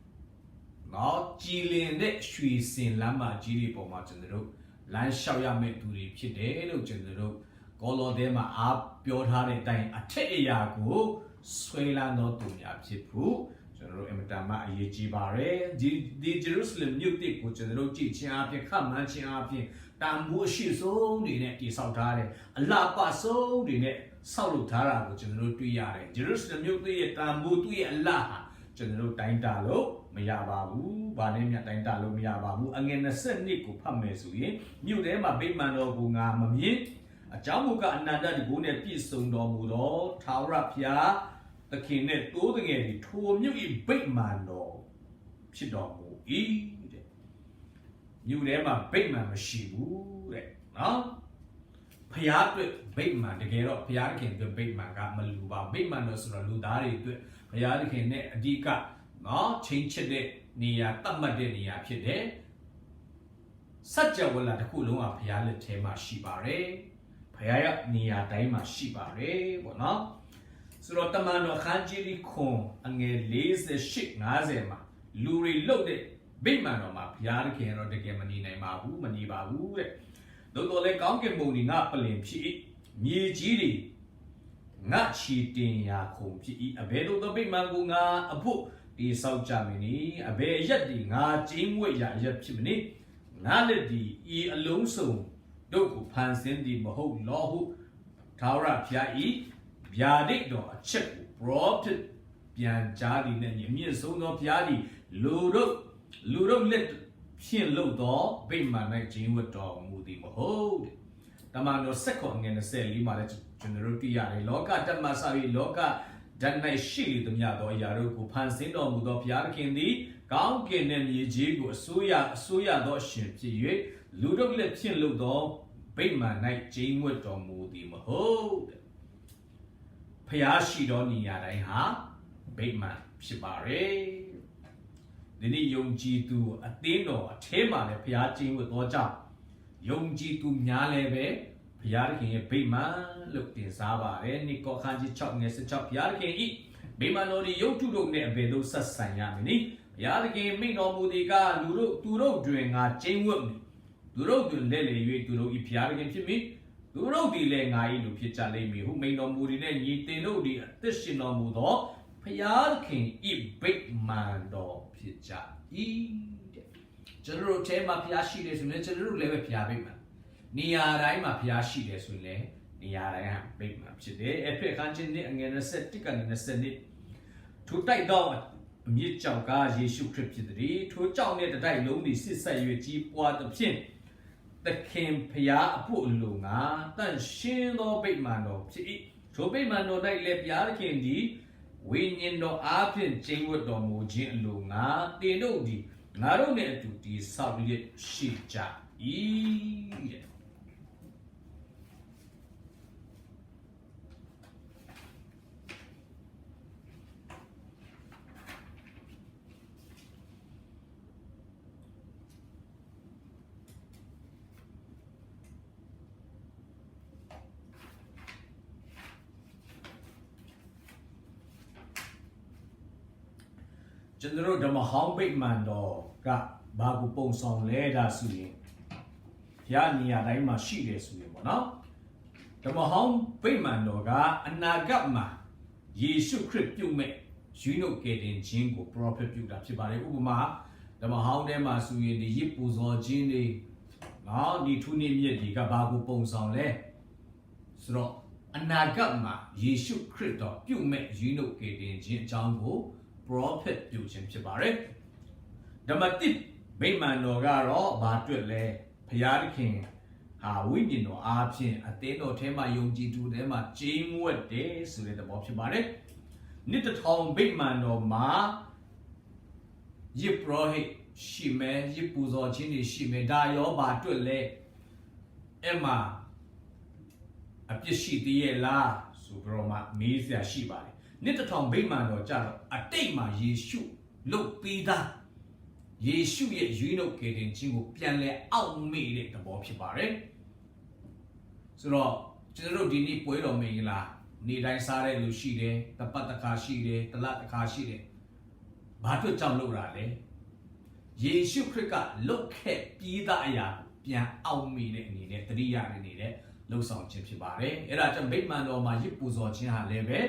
No, Chile net Shui Sin Lama Gili Poma General, Lan Shaya met to the Pidero General, Golo Dema up, Piotare Dine, a Teyago, Swayla no to Yapipu, General Emetama Yejibare, the Jerusalem New Dick, which General Chiapi, come and Chiapi, Tambu Shiso, the net is Sautare, a La Paso, the net Salutara, which General Tuyare, Jerusalem New Dick, Tambu Tuya La. General Taintalo, Mayababu, Banemia Taintalo, Mayababu, again a Sennico Pamesuye, knew them a big man of Bunga Mami, a Jamuka another Gune piece on Domudo, Taurapia, the Kinet, Golden Eddy, two new big man no Chidomu, knew them a big man machine, no? Piat big man, the get up Piakin, the big man got Maluba, big man was Ludari. Yarikin Dika, no, change it near Tamadenia Pide. Such a will at the Kuluma Piala Tema Shibare, Paya near Daima Shibare, what not? So Rotamano Hanjiri Kong, and a lazy ship Nazema, Luri loaded, မိမှန်တော်မှာဘုရားသခင်တော့တကယ်မနေနိုင်ပါဘူးမနေပါဘူးတဲ့သို့တော်လည်းကောင်းကင်ဘုံဒီငါပလင်ဖြစ်၏မြေကြီးတွေငါချီတင်ရာခုံဖြစ်၏အဘယ်သို့သောဗိမာန်ကိုငါအဖို့ဒီဆောက်ကြမည်နီအဘယ်ရက်ဒီငါကျင်းဝဲရာရက်ဖြစ်မည်နီငါလက်ဒီဤအလုံးစုံတို့ကိုဖန်ဆင်းသည်မဟုတ်လောဟုထာဝရဘုရား၏ဗျာဒိတ်တော်အချက်ကို prophet ပြန်ကြားသည်နဲ့မြင့်ဆုံးသောဘုရားသည်လူတို့လက်ဖြင့်လုပ်သောဗိမာန်၌ကျင်းဝတ်တော်မူသည်မဟုတ်တဲ့တမန်တော်ဆက်ခွန်ငယ်24မှာလည်းကျွန်တော်တို့သိရတယ်လောကဓမ္မစာပြီးလောကဓာတ်၌ရှိသမျှသောအရာတို့ကိုဖန်ဆင်းတော်မူသောဘုရားသခင်သည်ကောင်းကင်နှင့်မြေကြီးကိုအစိုးရသောအရှင်ဖြစ်၍လူတို့လက်ဖြင့်လုပ်သောဗိမာန်၌ကျင်းဝတ်တော်မူသည်မဟုတ်တဲ့ဖျားရှိသောနေရာတိုင်းဟာဗိမာန်ဖြစ်ပါရဲ့ဒီနေ့ယုံကြည်သူအသင်းတော်အထဲမှာလည်းဖျားကျင်းဝတ်သောကြောင့်ယုံကြည်သူများလည်းပဲဘုရားသခင်ရဲ့ဗိမာန်လို့တင်စားပါတယ်နိကောခန်းကြီး6ငယ်16ဘုရားသခင်ဤဗိမာန်တော်ဒီယုတ်ထုတို့နဲ့အဘယ်သို့ဆက်ဆံရမည်နည်းဘုရားသခင်မိန့်တော်မူသည်ကသူတို့တွင်ငါကျင်းဝတ်မည်သူတို့တွင်လက်လေ၍သူတို့ဤဘုရားသခင်ဖြစ်မည်သူတို့ဒီလည်းငါ၏လူဖြစ်ကြလိမ့်မည်ဟုမိန့်တော်မူသည်နဲ့ညီတင်တို့ဒီအသက်ရှင်တော်မူသောဘုရားသခင်ဤဗိမာန်တော်ဖြစ်ကြ၏တဲ့ကျွန်တော်တို့အဲမှာဘုရားရှိတယ်ဆိုရင်ကျွန်တော်တို့လည်းပဲဘုရားဗိမာန်နေရာတိုင်းမှာဘုရားရှိတယ်ဆိုရင်လည်းနေရာတိုင်းဟာဗိမာန်ဖြစ်တယ်အဲ့ဖြစ်ခန်းချင်းနဲ့အငယ်21ကနေ20ထိုတိုက်တော့အမြင့်ကြောင့်ကားယေရှုခရစ်ဖြစ်သည်ထိုကြောင့်နဲ့တတိုက်လုံးသည်စစ်ဆက်၍ကြီးပွားသဖြင့်သခင်ဖျားအဖို့အလိုငါတန့်ရှင်းသောဗိမာန်တော်ဖြစ်၏ထိုဗိမာန်တော်၌လည်းဘုရားသခင်သည်ဝိညာဉ်တော်အားဖြင့်ကျင့်ဝတ်တော်မူခြင်းအလိုငါတင်တို့သည်ငါတို့နှင့်အတူတည်ဆောက်ရရှိကြ၏တဲ့ကျွန်တော်ဓမ္မဟောင်းဗိမာန်တော်ကဘာကိုပုံဆောင်လဲဒါဆိုရင်ဘုရားနေရာတိုင်းမှာရှိတယ်ဆိုရင်ပေါ့နော်ဓမ္မဟောင်းဗိမာန်တော်ကအနာဂတ်မှာယေရှုခရစ်ပြုမဲ့ယူနိုကယ်တင်ခြင်းကို prophet ပြုတာဖြစ်ပါတယ်ဥပမာဓမ္မဟောင်းထဲမှာဆိုရင်ဒီရစ်ပူဇော်ခြင်းတွေနော်ဒီထုနေမြစ်တွေကဘာကိုပုံဆောင်လဲဆိုတော့အနာဂတ်မှာယေရှုခရစ်တော်ပြုမဲ့ယူနိုကယ်တင်ခြင်းအကြောင်းကိုprophet ပြုခြင်းဖြစ်ပါတယ်ဓမ္မတိဗိမာန်တော်ကတော့ဘာတွေ့လဲဘုရားသခင်ဟာဝိညာဉ်တော်အားဖြင့်အသင်းတော်ထဲမှာယုံကြည်သူထဲမှာကျင်းဝတ်တယ်ဆိုတဲ့သဘောဖြစ်ပါတယ်နှစ်တစ်ထောင်ဗိမာန်တော်မှာယစ်ပရောဟိတ်ရှိမယ်ယစ်ပူဇော်ခြင်းတွေရှိမယ်ဒါရောဘာတွေ့လဲအဲ့မှာအပြစ်ရှိသေးရဲ့လားဆိုပြီးတော့မှမေးစရာရှိပါတယ်နှစ်တစ်ထောင်ဗိမာန်တော်ကြတော့အတိတ်မှာယေရှုလုတ်ပြီးသားယေရှုရဲ့ရွေးနှုတ်ကယ်တင်ခြင်းကိုပြန်လဲအောက်မေ့တဲ့သဘောဖြစ်ပါတယ်ဆိုတော့ကျွန်တော်တို့ဒီနေ့ပွဲတော်မင်္ဂလာနေ့တိုင်းစားတဲ့လူရှိတယ်တပတ်တစ်ခါရှိတယ်တစ်လတစ်ခါရှိတယ်ဘာအတွက်ကြောင့်လုပ်တာလဲယေရှုခရစ်ကလုတ်ခဲ့ပြီးသားအရာပြန်အောက်မေ့တဲ့အနေနဲ့တတိယအနေနဲ့လှုပ်ဆောင်ခြင်းဖြစ်ပါတယ်အဲ့ဒါကြောင့်ဗိမာန်တော်မှာရစ်ပူဇော်ခြင်းဟာလည်းပဲ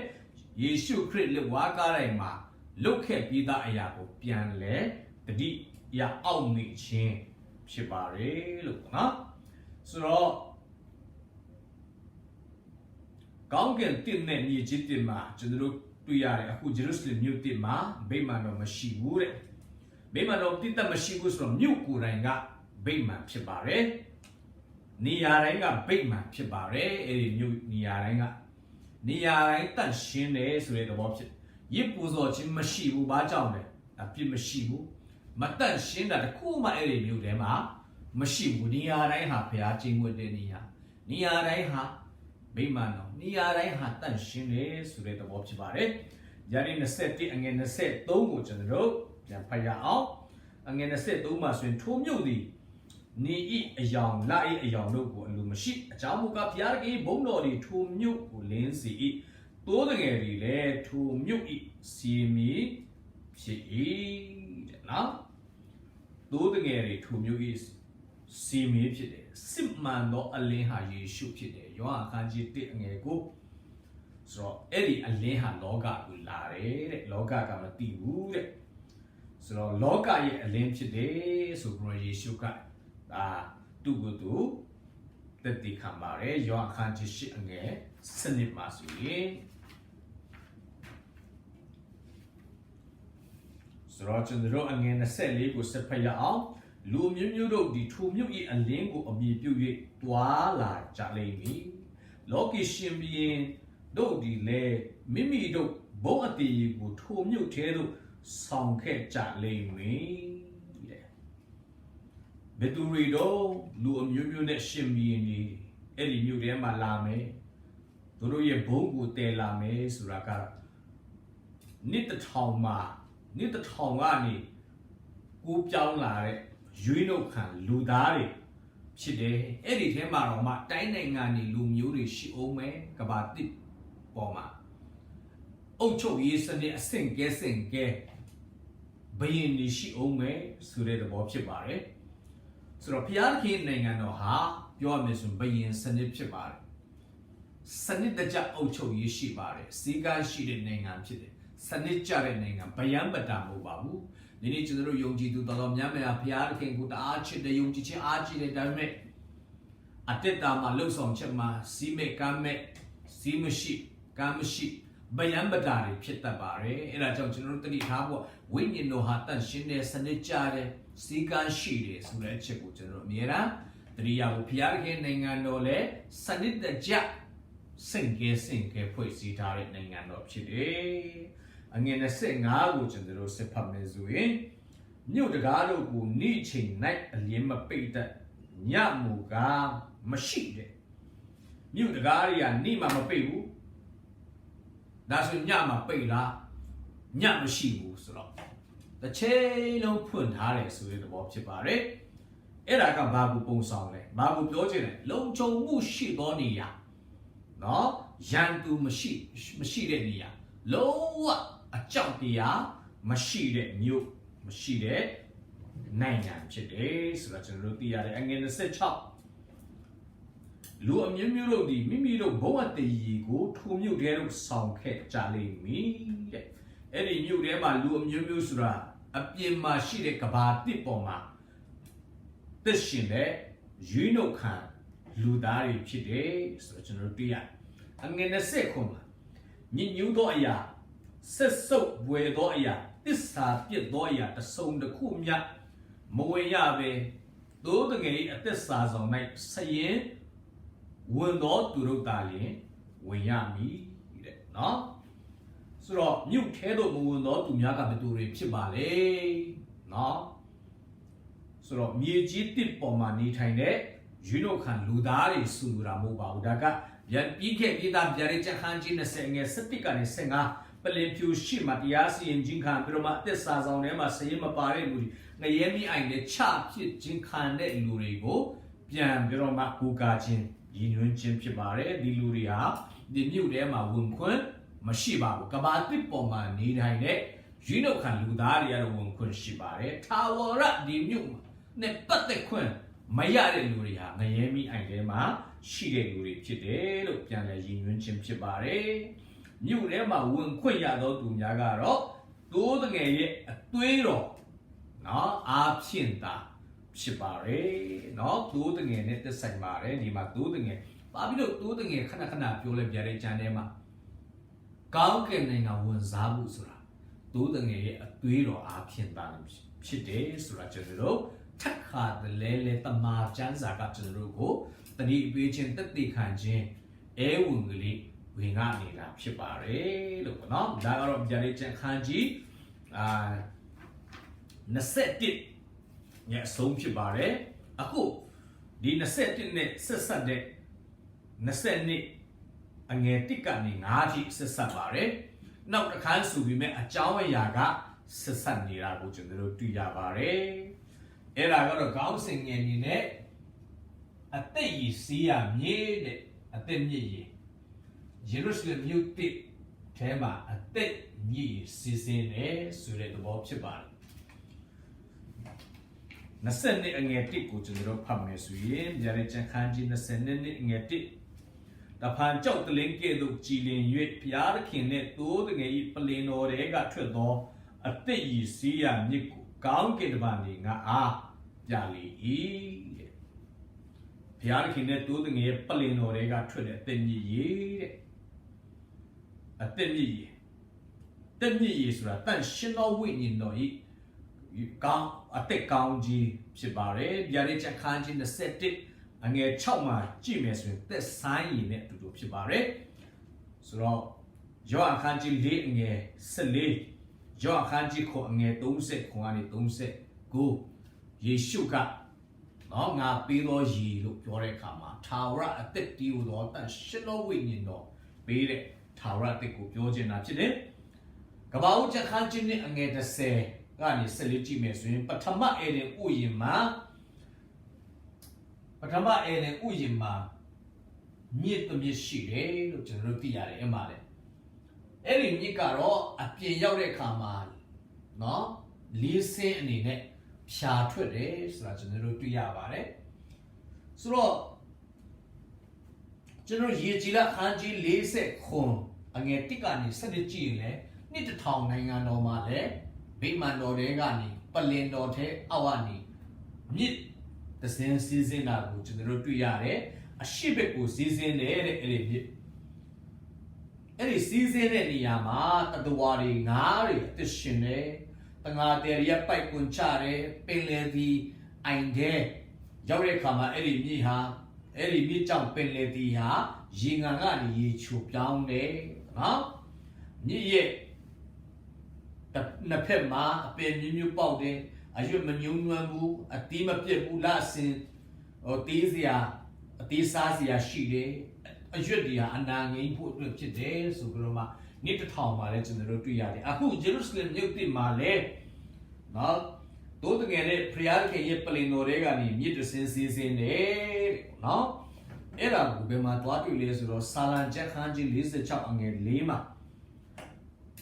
ယေရှုခရစ်လက်ဝါးကားတိုင်းမှာလုတ်ခဲ့ပြီးသားအရာကိုပြန်လဲတတိယအောက်မေ့ခြင်းဖြစ်ပါတယ်လို့နော်ဆိုတော့ကောင်းကင်တင်တဲ့မြေကြီးတင်မှာကျွန်တော်တို့တွေ့ရတယ်အခုဂျေရုဆလင်မြို့တင်မှာဗိမာန်တော်မရှိဘူးတဲ့ဗိမာန်တော်တိတ်မရှိဘူးဆိုတော့မြို့ကိုယ်တိုင်ကဗိမာန်ဖြစ်ပါတယ်နေရာတိုင်းကဗိမာန်ဖြစ်ပါတယ်အဲ့ဒီမြို့နေရာတိုင်းကနေရာတိုင်းတန့်ရှင်းတယ်ဆိုတဲ့သဘောဖြစ်ရစ်ပူဇော်ခြင်းမရှိဘူးဘာကြောင့်လဲအပြစ်မရှိဘူးမတန့်ရှင်းတာတခုမှအဲ့ဒီမြို့ထဲမှာမရှိဘူးနေရာတိုင်းဟာဘုရားကျင့်ဝတ်တဲ့နေရာနေရာတိုင်းဟာဗိမာန်တော်နေရာတိုင်းဟာတန့်ရှင်းတယ်ဆိုတဲ့သဘောဖြစ်ပါတယ်။ယာရီ21အငယ်23ကိုကျွန်တော်တို့ပြန်ဖတ်ရအောင်အငယ်23မှာဆိုရင်ထိုမြို့သည်နေဤအယောင်လာဤအယောင်တို့ကိုအလိုမရှိအကြောင်းမူကားဘုရားကြီးဘုံတော်သည်ထိုမြို့ကိုလင်းစီ၏တိုးတငယ်တွေလည်းထိုမြို့ဤစီမီဖြစ်၏တဲ့နော်多的眼里土မျိုး意စီမီဖြစ်တယ်စစ်မှန်သောအလင်းဟာယေရှုဖြစ်တယ်ယောဟန်အခန်းကြီး1ငယ်ကိုဆိုတော့အဲ့ဒီအလင်းဟာလောကကိုလာတယ်တဲ့လောကကမသိဘူးတဲ့ဆိုတော့လောကရဲ့အလင်းဖြစ်တယ်ဆိုပြီးယေရှုကဒါသူ့ကိုယ်သူတက်တည်ခံပါတယ်ယောဟန်အခန်းကြီး1ငယ်စနစ်မှာဆိုရင်ဆိုတော့ကျွန်တော်တို့အငယ်24ကိုဆက်ဖတ်ရအောင်လူမျိုးမျိုးတို့ဒီထိုမျိုး၏အလင်းကိုအမြင်ပြုတ်၍တွာလာကြလိမ့်မည်လောကီရှင်ဘီရင်တို့ဒီလေမိမိတို့ဘုံအတည်ကိုထိုမျိုးထဲသို့ဆောင်ခဲ့ကြလိမ့်မည်တဲ့ဘယ်သူတွေတော့လူအမျိုးမျိုးနဲ့ရှင်ဘီရင်ဒီအဲ့ဒီမျိုးထဲမှာလာမယ်သူတို့ရဲ့ဘုံကိုတည်လာမယ်ဆိုတာကနှစ်တစ်ထောင်မှာနှစ်တစ်ထောင်ကနေကိုပြောင်းလာတဲ့ရွေးနှုတ်ခံလူသားတွေဖြစ်တယ်အဲ့ဒီထဲမှာတော့မှတိုင်းနိုင်ငံနေလူမျိုးတွေရှိအောင်မယ်ကဘာတစ်ပေါ်မှာအုတ်ချုပ်ရေးစနစ်အဆင့်ကဲဘယင်နေရှိအောင်မယ်ဆိုတဲ့သဘောဖြစ်ပါတယ်ဆိုတော့ဘုရားခင်နိုင်ငံတော်ဟာပြောရမယ်ဆိုဘယင်စနစ်ဖြစ်ပါတယ်စနစ်တကျအုတ်ချုပ်ရေးရှိပါတယ်စီကံရှိတဲ့နိုင်ငံဖြစ်တယ်စနစ်ကျတဲ့နိုင်ငံဗယံပတာမဟုတ်ပါဘူးဒီနေ့ကျွန်တော်တို့ယုံကြည်သူတော်တော်များများဘုရားသခင်ကိုတအားချစ်တဲ့ယုံကြည်ခြင်းအားကြီးတဲ့ဒါပေမဲ့အတ္တတာမှာလှုပ်ဆောင်ချက်မှာစီးမဲ့ကမ်းမဲ့စီးမရှိကမ်းမရှိဗယံပတာတွေဖြစ်တတ်ပါတယ်အဲ့ဒါကြောင့်ကျွန်တော်တို့တတိထားဖို့ဝိညာဉ်တော်ဟာတန်ရှင်းတဲ့စနစ်ကျတဲ့စီကံရှိတယ်ဆိုတဲ့အချက်ကိုကျွန်တော်တို့အမြဲတမ်းတတိယကိုဘုရားသခင်နိုင်ငံတော်လည်းစနစ်တကျစင်ကဲဖွဲ့စည်းထားတဲ့နိုင်ငံတော်ဖြစ်တယ်အငယ်25ကိုကျွန်တော်တို့ဆက်ဖတ်မယ်ဆိုရင်မြို့တကားတို့ကိုနေ့ချိန်၌အလင်းမပိတ်တဲ့ညမူကားမရှိတဲ့မြို့တကားတွေကနေ့မှမပိတ်ဘူးဒါဆိုညမှပိတ်လားညမရှိဘူးဆိုတော့တစ်ချိန်လုံးဖွင့်ထားတယ်ဆိုတဲ့သဘောဖြစ်ပါတယ်အဲ့ဒါကဘာကိုပုံဆောင်လဲဘာကိုပြောချင်လဲလုံခြုံမှုရှိသောနေရာနော်ရန်သူမရှိတဲ့နေရာလုံးဝအကြောက်တရားမရှိတဲ့မြို့မရှိတဲ့နိုင်ငံဖြစ်တယ်ဆိုတော့ကျွန်တော်တို့သိရတယ်အငယ်26လူအမျိုးမျိုးတို့ဒီမိမိတို့ဘဝတည်ကိုထိုမြို့ထဲတို့ဆောင်ခဲ့ကြလိမ့်မည်တဲ့အဲ့ဒီမြို့ထဲမှာလူအမျိုးမျိုးဆိုတာအပြင်မှာရှိတဲ့ကဘာတစ်ပေါ်မှာသက်ရှင်တဲ့ရွေးနှုတ်ခံလူသားတွေဖြစ်တယ်ဆိုတော့ကျွန်တော်တို့သိရတယ်အငယ်29မှာညညူးသောအရာဆက်စုပ်ဝယ်သောအရာတစ္ဆာပြစ်သောအရာတစုံတစ်ခုမျှမဝင်ရပဲသို့တကယ်အသက်စာဆောင်၌ဆရင်ဝင်သောသူတို့သာလျှင်ဝင်ရမည်တဲ့နော်ဆိုတော့မြုပ်ထဲသို့မဝင်သောသူများကဘယ်သူတွေဖြစ်ပါလဲနော်ဆိုတော့မြေကြီးတစ်ပေါ်မှာနေထိုင်တဲ့ယူနိုခံလူသားတွေဆိုလိုတာမဟုတ်ပါဘူးဒါကပြီးခဲ့ပြီးသားဗျာဒိတ်ချခန်းကြီး20ငယ်17ကနေ15ပလင်ဖြူရှိမှတရားစီရင်ခြင်းခံပြီးတော့မှအသက်စာဆောင်ထဲမှာစရင်မပါတဲ့လူတွေငရဲမိအိုင်နဲ့ချဖြစ်ခြင်းခံတဲ့လူတွေကိုပြန်ပြီးတော့မှကူကာခြင်းရည်ညွှန်းခြင်းဖြစ်ပါတယ်ဒီလူတွေဟာဒီမြို့ထဲမှာဝင်ခွင့်မရှိပါဘူးကဘာတစ်ပေါ်မှာနေထိုင်တဲ့ယူနိုခံလူသားတွေကတော့ဝင်ခွင့်ရှိပါတယ်ထာဝရဒီမြို့နဲ့ပတ်သက်ခွင့်မရတဲ့လူတွေဟာငရဲမိအိုင်ထဲမှာရှိတဲ့လူတွေဖြစ်တယ်လို့ပြန်လည်ရည်ညွှန်းခြင်းဖြစ်ပါတယ်မြို့ထဲမှာဝင်ခွင့်ရသောသူများကတော့သိုးတငယ်ရဲ့အသွေးတော်နော်အားဖြင့်သာဖြစ်ပါတယ်နော်သိုးတငယ်နဲ့သက်ဆိုင်ပါတယ်ဒီမှာသိုးတငယ်ဘာဖြစ်လို့သိုးတငယ်ခဏပြောလဲပြတဲ့ကြံထဲမှာကောင်းကင်နိုင်ငံဝင်စားမှုဆိုတာသိုးတငယ်ရဲ့အသွေးတော်အားဖြင့်သာဖြစ်တယ်ဆိုတာကျွန်တော်တို့ထက်ခါတလဲတမာကျမ်းစာကကျွန်တော်တို့ကိုတတိပေးခြင်းတက်တည်ခံခြင်းအဲဝင်ကလေးဝင်ငါနေတာဖြစ်ပါတယ်လို့ပေါ့နော်ဒါကတော့ဗျာဒိတ်ချခန်းကြီး21ညအဆုံးဖြစ်ပါတယ်အခုဒီ21နဲ့ဆက်ဆက်တဲ့22အငယ်1ကနေ9ထိဆက်ဆက်ပါတယ်နောက်တစ်ခါဆိုပြီးမဲ့အကြောင်းအရာကဆက်ဆက်နေတာကိုကျွန်တော်တို့တွေ့ရပါတယ်အဲ့ဒါကတော့ခေါင်းစဉ်ငယ်နေနဲ့အသက်ရည်စီးရမြေတဲ့အသက်မြင့်ရည်ယေရုရှလင်မြို့တစ်ထဲမှာအသက်မြင့်စီးစင်းတယ်ဆိုတဲ့သဘောဖြစ်ပါတယ် 20နှစ်အငယ်1ကိုကျွန်တော်တို့ဖတ်မယ်ဆိုရင်ဗျာဒိတ်ကျမ်းခန်းကြီး20နှစ်အငယ်1တဖန်ကြောက်တလင်းကဲ့သို့ကြည်လင်၍ဘုရားသခင်နှင့်သိုးတငယ်၏ပလင်တော်တွေကထွက်သောအသက်ရည်စီးရမြစ်ကိုကောင်းကင်တပံနေငါအားပြလေ၏တဲ့ဘုရားသခင်နှင့်သိုးတငယ်ရဲ့ပလင်တော်တွေကထွက်တဲ့အသက်မြည်ရည်တဲ့အသက်မြည်ရည်တက်မြည်ရည်ဆိုတာတန်ရှင်တော်ဝိညာဉ်တော်ဤကောင်းအသက်ကောင်းကြီးဖြစ်ပါတယ်ဗျာဒိတ်ကျမ်းခန်းကြီး21အငယ်6မှာကြည့်မယ်ဆိုရင်သက်ဆိုင်ရည်နဲ့အတူတူဖြစ်ပါတယ်ဆိုတော့ယောဟန်ခန်းကြီး4အငယ်14ယောဟန်ခန်းကြီး9အငယ်30ခွန်ကနေ39ယေရှုကနော်ငါပေးသောရည်လို့ပြောတဲ့အခါမှာထာဝရအသက်တည်ဟူသောတန်ရှင်တော်ဝိညာဉ်တော်ပေးတဲ့ထာဝရအသက်ကိုပြောခြင်းတာဖြစ်တယ်ကပ္ပဦးကျမ်းခန်းကြီးနဲ့အငယ်30ကနေ14ကြည့်မယ်ဆိုရင်ပထမအေဒင်ဥယျာဉ်မှာမြစ်တစ်မြစ်ရှိတယ်လို့ကျွန်တော်တို့သိရတယ်အမှန်လေအဲ့ဒီမြစ်ကတော့အပြင်ရောက်တဲ့အခါမှာနော်လေးစင်းအနေနဲ့ဖြာထွက်တယ်ဆိုတာကျွန်တော်တို့တွေ့ရပါတယ်ဆိုတော့ကျွန်တော်ရေကြည်လာခန်းကြီး40ခွန်အငယ်1ကနေ7ကြည့်ရင်လေနှစ်တစ်ထောင်နိုင်ငံတော်မှာလေဗိမာန်တော်တွေကနေပလင်တော်ထဲအောက်ကနေမြစ်သစင်းစီးစင်းတာကိုကျွန်တော်တို့တွေ့ရတယ်အရှိဘက်ကိုစီးစင်းတယ်တဲ့အဲ့ဒီမြစ်အဲ့ဒီစီးစင်းတဲ့နေရာမှာတတဝါတွေငါးတွေအသက်ရှင်တယ်တငါတယ်ရပိုက်ကွန်ချတယ်ပင်လယ်ဒီအိုင်တဲ့ရောက်တဲ့အခါမှာအဲ့ဒီမြစ်ကြောင့်ပင်လယ်ဒီဟာရေငံကနေရေချိုပြောင်းတယ်နော်မြစ်ရဲ့နှစ်ဖက်မှာအပင်မျိုးပေါက်တယ်အရွက်မညှိုးနွမ်းဘူးအတီးမပြတ်ဘူးလအစင်တေးစရာအသေးစားစရာရှိတယ်အရွက်တွေဟာအနာငိမ့်ဖို့အတွက်ဖြစ်တယ်ဆိုကြတော့မှနှစ်တစ်ထောင်မှာလည်းကျွန်တော်တို့တွေ့ရတယ်အခုဂျေရုဆလင်မြို့တစ်မှာလည်းနော်တိုးတငယ်နဲ့ဖျားခင်ရဲ့ပလင်တော်တွေကနေမြစ်တဆင်းစီးစင်းတယ်နော်အဲ့ဒါကိုဘယ်မှာတွားတွေ့လဲဆိုတော့ဆာလံကျက်ခန်းကြီး46အငယ်4မှာ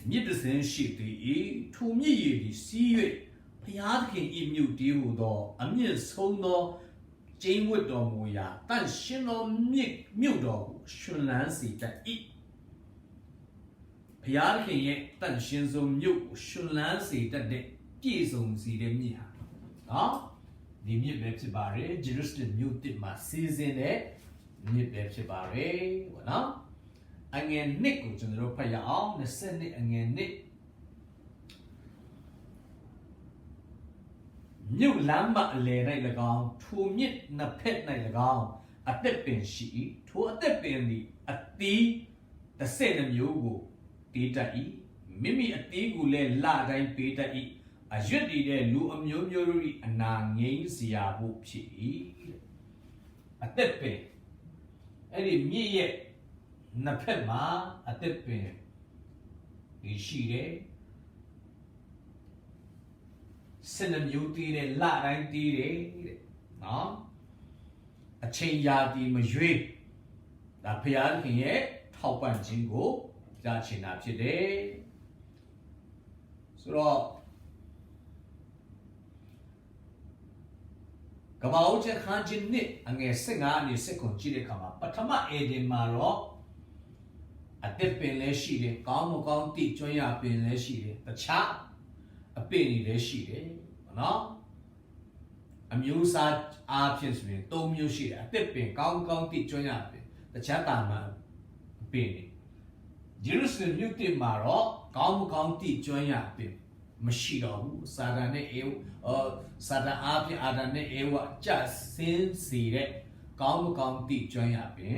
မြစ်တဆင်းရှိသည်ထူမြစ်ရည်သည်စီး၍ဘုရားသခင်ဤမြို့တည်ဟူသောအမြင့်ဆုံးသောကျင်းဝတ်တော်မူရာတန်ရှင်တော်မြို့တော်ကိုရှင်လန်းစီတတ်၏ဘုရားသခင်ရဲ့တန်ရှင်ဆုံးမြို့ကိုရှင်လန်းစီတတ်တဲ့ပြည့်စုံစီတဲ့မြစ်ဟာနော်ဒီမြစ်ပဲဖြစ်ပါတယ်ဂျေရုဆလင်မြို့တစ်မှာစီးစင်းတဲ့မြစ်ပဲဖြစ်ပါတယ်ဟုတ်နော်အငယ်1ကိုကျွန်တော်တို့ဖတ်ရအောင်20အငယ်1မြို့လမ်းမအလယ်၌၎င်းထိုမြစ်နှစ်ဖက်၌၎င်းအသက်ပင်ရှိ၏ထိုအသက်ပင်သည်အသီး30မျိုးကိုပေးတတ်၏မိမိအသီးကိုလည်းလတိုင်းပေးတတ်၏အရွက်တည်တဲ့လူအမျိုးမျိုးတို့၏အနာငိမ့်စရာဖို့ဖြစ်၏အသက်ပင်အဲ့ဒီမြစ်ရဲ့နှစ်ဖက်မှာအသက်ပင်ရှိတယ်စနမျိုးတည်တယ်လတိုင်းတည်တယ်တဲ့နော်အချိန်ရာဒီမရွေးဒါဖျားခင်ရဲ့ထောက်ပံ့ခြင်းကိုကြားချင်တာဖြစ်တယ်ဆိုတော့ကမ္ဘာဦးချက်ခန်းချင်းနှစ်အငယ်15အနေစက်ကိုကြည့်တဲ့အခါမှာပထမအေဒင်မှာတော့အသက်ပင်လည်းရှိတယ်ကောင်းမကောင်းတိကျွမ်းရပင်လည်းရှိတယ်တခြားအပင်တွေလည်းရှိတယ်နော်အမျိုးအစားအားဖြင့်ဆိုရင်၃မျိုးရှိတယ်အသက်ပင်ကောင်းကောင်းတိကျွမ်းရပင်တခြားတာမှအပင်တွေဂျေရုဆလင်မြို့တစ်မှာတော့ကောင်းမကောင်းတိကျွမ်းရပင်မရှိတော့ဘူးစာတန်နဲ့စာတန်အားဖြင့်အာဒံနဲ့ဧဝကြဆင်းစေတဲ့ကောင်းမကောင်းတိကျွမ်းရပင်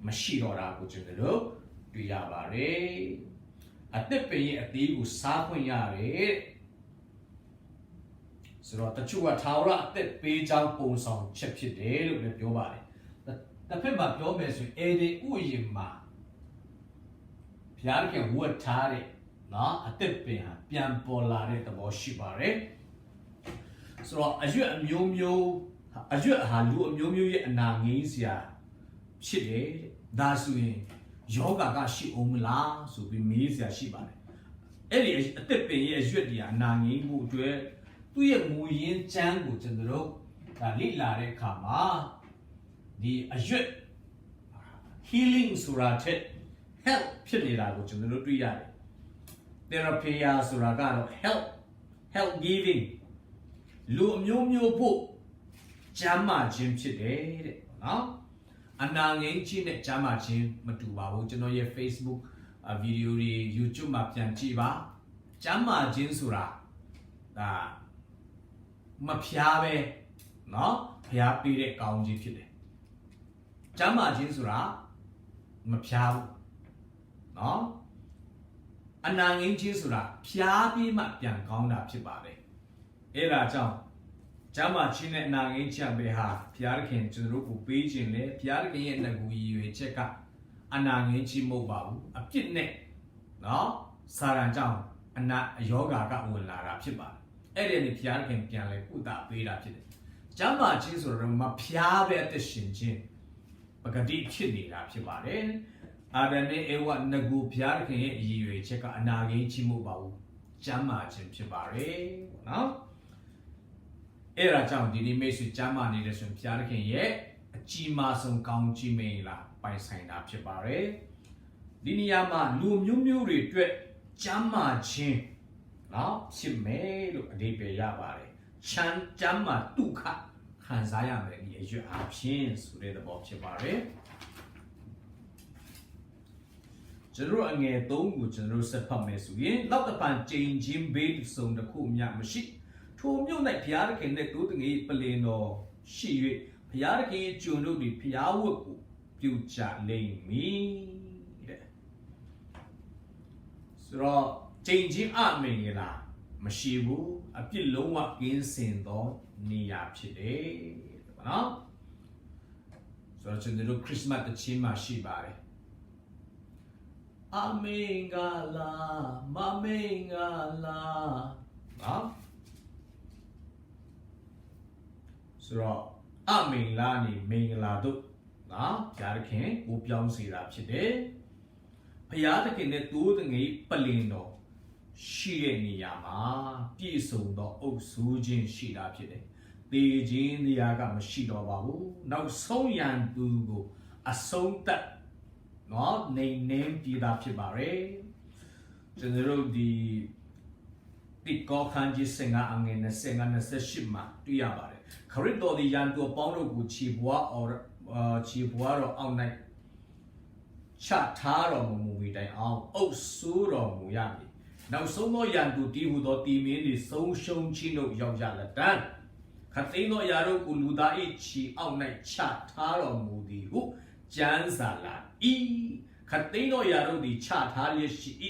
မရှိတော့တာကိုကျွန်တော်တို့တွေ့ရပါတယ်အသက်ပင်ရဲ့အသေးကိုစားခွင့်ရတယ်ဆိုတော့တချို့ကထာဝရအသက်ပေးချောင်းပုံဆောင်ချက်ဖြစ်တယ်လို့လည်းပြောပါတယ်တစ်ဖက်မှာပြောမယ်ဆိုရင်အေဒီဥယျာဉ်မှာဘုရားခင်ဝတ်ထားတဲ့နော်အသက်ပင်ဟာပြန်ပေါ်လာတဲ့သဘောရှိပါတယ်ဆိုတော့အရွက်အမျိုးမျိုးအရွက်ဟာလူအမျိုးမျိုးရဲ့အနာငိမ့်စရာဖြစ်တယ်ဒါဆိုရင်ယောဂကရှိအောင်မလားဆိုပြီးမေးစရာရှိပါတယ်အဲ့ဒီအသက်ပင်ရဲ့အရွက်တွေကအနာငိမ့်မှုအတွက် သူ့ရဲ့မူရင်းကျမ်းကိုကျွန်တော်တို့ဒါလေ့လာတဲ့အခါမှာဒီအရွက် healing ဆိုတာတဲ့ help ဖြစ်နေတာကိုကျွန်တော်တို့တွေ့ရတယ် therapy ဆိုတာကတော့ help giving လူအမျိုးမျိုးဖို့ကျမ်းမာခြင်းဖြစ်တယ်တဲ့နော်အနာငိမ့်ခြင်းနဲ့ကျမ်းမာခြင်းမတူပါဘူးကျွန်တော်ရဲ့ Facebook ဗီဒီယိုတွေ YouTube မှာပြန်ကြည့်ပါကျမ်းမာခြင်းဆိုတာဒါမဖျားပဲเนาะဖျားပေးတဲ့ကောင်းခြင်းဖြစ်တယ်ကျမ်းမာခြင်းဆိုတာမဖျားဘူးเนาะအနာငိမ့်ခြင်းဆိုတာဖျားပြီးမှပြန်ကောင်းတာဖြစ်ပါတယ်အဲ့ဒါကြောင့်ကျမ်းမာခြင်းနဲ့အနာငိမ့်ခြင်းပဲဟာဘုရားသခင်ကျွန်တော်တို့ကိုပေးခြင်းလေဘုရားသခင်ရဲ့လက်ကူရည်ရွယ်ချက်ကအနာငိမ့်ခြင်းမဟုတ်ပါဘူးအပြစ်နဲ့เนาะစာရန်ကြောင့်အနာယောဂါကဝင်လာတာဖြစ်ပါတယ်အဲ့ဒီနေ့ဘုရားသခင်ပြန်လဲကုသပေးတာဖြစ်တယ်ကျမ်းမာခြင်းဆိုတော့မဖျားပဲအသက်ရှင်ခြင်းပဂတိဖြစ်နေတာဖြစ်ပါတယ်အာဒန်နဲ့အေဝါငကူဘုရားသခင်ရဲ့အရည်ရွယ်ချက်ကအနာငိမ့်ခြင်းမဟုတ်ပါဘူးကျမ်းမာခြင်းဖြစ်ပါတယ်เนาะအဲ့ဒါကြောင့်ဒီနေ့မိတ်ဆွေကျမ်းမာနေတဲ့ဆိုရင်ဘုရားသခင်ရဲ့အကြီးမားဆုံးကောင်းချီးမင်္ဂလာပိုင်ဆိုင်တာဖြစ်ပါတယ်ဒီနေရာမှာလူမျိုးမျိုးတွေအတွက်ကျမ်းမာခြင်းเนาะဖြစ်မယ်လို့အဓိပ္ပာယ်ရပါတယ်ကျမ်းမာဒုက္ခခံစားရမယ်ဒီအရွယ်အဖြစ်ဆိုတဲ့သဘောဖြစ်ပါတယ်ကျွန်တော်အငယ်3ကိုကျွန်တော်ဆက်ဖတ်မယ်ဆိုရင်လောက်တပံကျင်းချင်းဘေးစုံတစ်ခုမြမရှိထိုမြို့၌ဘုရားသခင်နဲ့တိုးတငယ်ပလင်တော်ရှိ၍ဘုရားသခင်ကျွန်တို့သည်ဘုရားဝတ်ကိုပြုကြလိမ့်မည်တဲ့ဆိုတော့ကျင်းချင်းအမင်္ဂလာမရှိဘူးအပြစ်လုံးဝကင်းစင်သောနေရာဖြစ်တယ်နော်ဆိုတော့ကျွန်တော်တို့ခရစ်စမတ်တခြင်းမှာရှိပါတယ်အမင်္ဂလာမမင်္ဂလာနော်ဆိုတော့အမင်္ဂလာနေမင်္ဂလာတို့နော်ဘုရားသခင်ကိုပြောင်းစေတာဖြစ်တယ်ဘုရားသခင်နဲ့တိုးတငယ်ပလင်တော်ရှိတဲ့နေရာမှာပြည့်စုံသောအုပ်စုခြင်းရှိတာဖြစ်တယ်။တေခြင်းတရားကမရှိတော့ပါဘူး။နောက်ဆုံးရန်သူကိုအဆုံးသတ်နော်နေနေပြည်တာဖြစ်ပါရဲ့။ကျွန်တော်တို့ဒီတိကောခန်းကြီးစင်ကအငယ်25-28မှာတွေ့ရပါတယ်။ခရစ်တော်ဒီရန်သူပေါင်းတို့ကိုခြေပွားတော့အောက်၌ချထားတော်မူတိုင်အောင်အုပ်စိုးတော်မူရမည်နောက်ဆုံးသောရန်သူတီးဟူသောတီမင်းတွေဆုံးရှုံးခြင်းတို့ရောက်ရလက်တန်းခသိန်းသောယာတို့ကိုလူသား၏ခြေအောက်၌ချထားတော်မူသည်ဟုကျမ်းစာလာဤခသိန်းသောယာတို့သည်ချထားလျက်ရှိ၏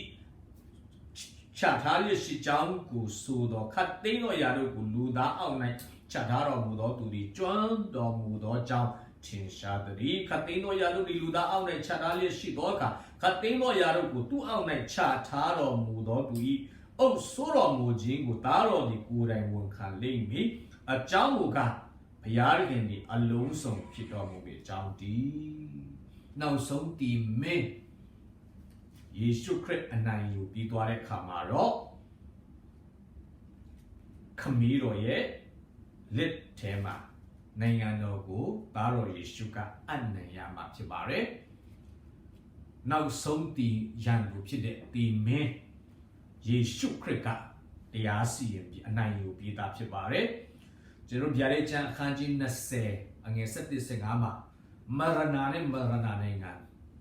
ချထားလျက်ရှိကြောင်းကိုဆိုသောခသိန်းသောယာတို့ကိုလူသားအောက်၌ချထားတော်မူသောသူသည်ကျွမ်းတော်မူသောကြောင်းထင်ရှားသည်ခသိန်းသောယာတို့သည်လူသားအောက်၌ချထားလျက်ရှိသောအခါခသိန်းသောယာတို့ကိုသူ့အောက်၌ချထားတော်မူသောသူ၏အုပ်ဆိုးတော်မူခြင်းကိုသားတော်သည်ကိုယ်တိုင်ဝန်ခံလိမ့်မည်အကြောင်းမူကားဘုရားခင်သည်အလုံးစုံဖြစ်တော်မူ၏အကြောင်းတည်းနောက်ဆုံးဒီမင်းယေရှုခရစ်အနိုင်ယူပြီးသွားတဲ့အခါမှာတော့ခမည်းတော်ရဲ့လက်ထဲမှာနိုင်ငံတော်ကိုသားတော်ယေရှုကအနံ့ရမှာဖြစ်ပါတယ်နောက်ဆုံးဒီရန်ကိုဖြစ်တဲ့ဒီမင်းယေရှုခရစ်ကတရားစီရင်ပြီးအနိုင်ယူပြီးသားဖြစ်ပါတယ်ကျွန်တော်ဗျာဒိတ်ချမ်းအခန်းကြီး20အငယ်7-15မှာမရဏနဲ့မရဏနိုင်ငံ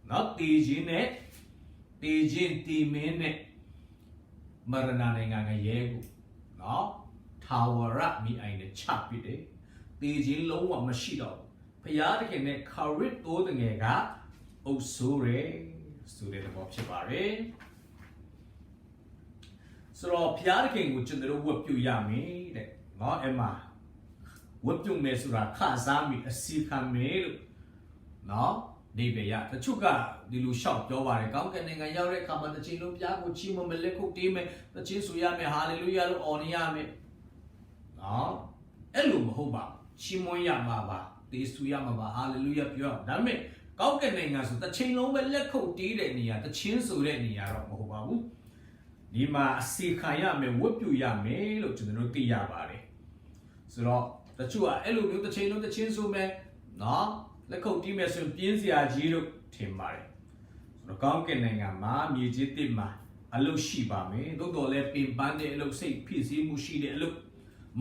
နော်တေခြင်းနဲ့တေခြင်းတီမင်းနဲ့မရဏနိုင်ငံကရဲကိုနော်ထာဝရမိအိုင်နဲ့ချပစ်တယ်တေခြင်းလုံးဝမရှိတော့ဘုရားသခင်နဲ့ခရစ်တော်တငယ်ကအုပ်ဆိုးရဲဆိုတဲ့သဘောဖြစ်ပါတယ်ဆိုတော့ဘုရားသခင်ကိုကျွန်တော်ဝတ်ပြုရမယ်တဲ့နော်အမဝတ်ပြုမယ်ဆိုတာခစားမိအစီခံမယ်လို့နော်နေပြရတချို့ကဒီလိုရှောက်ပြောပါတယ်ကောင်းကင်နိုင်ငံရောက်တဲ့အခါမှာတစ်ချိန်လုံးဘုရားကိုချီးမွမ်းမယ်လက်ခုပ်တီးမယ်တစ်ချိန်ဆိုရမယ်ဟာလေလုယာလို့အော်နေရမယ်နော်အဲ့လိုမဟုတ်ပါချီးမွမ်းရမှာပါတေးဆူရမှာပါဟာလေလုယာပြောဒါပေမဲ့ကောင်းကင်နိုင်ငံဆိုတစ်ချိန်လုံးပဲလက်ခုပ်တီးတဲ့နေရာတစ်ချင်းဆိုတဲ့နေရာတော့မဟုတ်ပါဘူး ဒီမှာအစီခံရမယ်ဝတ်ပြုရမယ်လို့ကျွန်တော်တို့သိရပါတယ်ဆိုတော့တချို့ကအဲ့လိုမျိုးတစ်ချိန်လုံးတစ်ချင်းဆိုမဲ့နော်လက်ခုပ်တီးမယ်ဆိုရင်ပြင်းစရာကြီးလို့ထင်ပါတယ်ဆိုတော့ကောင်းကင်နိုင်ငံမှာမြေကြီးတစ်မှာအလုပ်ရှိပါမယ်သို့တော်လည်းပင်ပန်းတဲ့အလုပ်စိတ်ဖြစ်စည်းမှုရှိတဲ့အလုပ်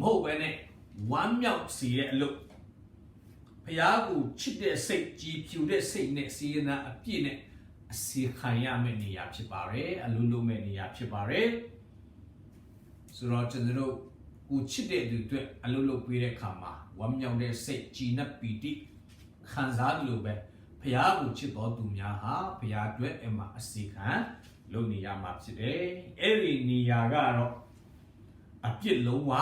မဟုတ်ပဲနဲ့ဝမ်းမြောက်စီတဲ့အလုပ်ဖျားကိုချစ်တဲ့စိတ်ကြည်ဖြူတဲ့စိတ်နဲ့စီရင်တာအပြည့်နဲ့အစီခံရမယ့်နေရာဖြစ်ပါတယ်အလုံးလုံးမဲ့နေရာဖြစ်ပါတယ်ဆိုတော့ကျွန်တော်တို့ကိုချစ်တဲ့သူတွေအလုံးလုံးပေးတဲ့အခါမှာဝမ်းမြောက်တဲ့စိတ်ကြည်နပ်ပီတိခံစားလို့ပဲဖျားကိုချစ်တော်သူများဟာဖျားအတွက်အမှအစီခံလုပ်နေရမှာဖြစ်တယ်အဲ့ဒီနေရာကတော့အပြစ်လုံးဝ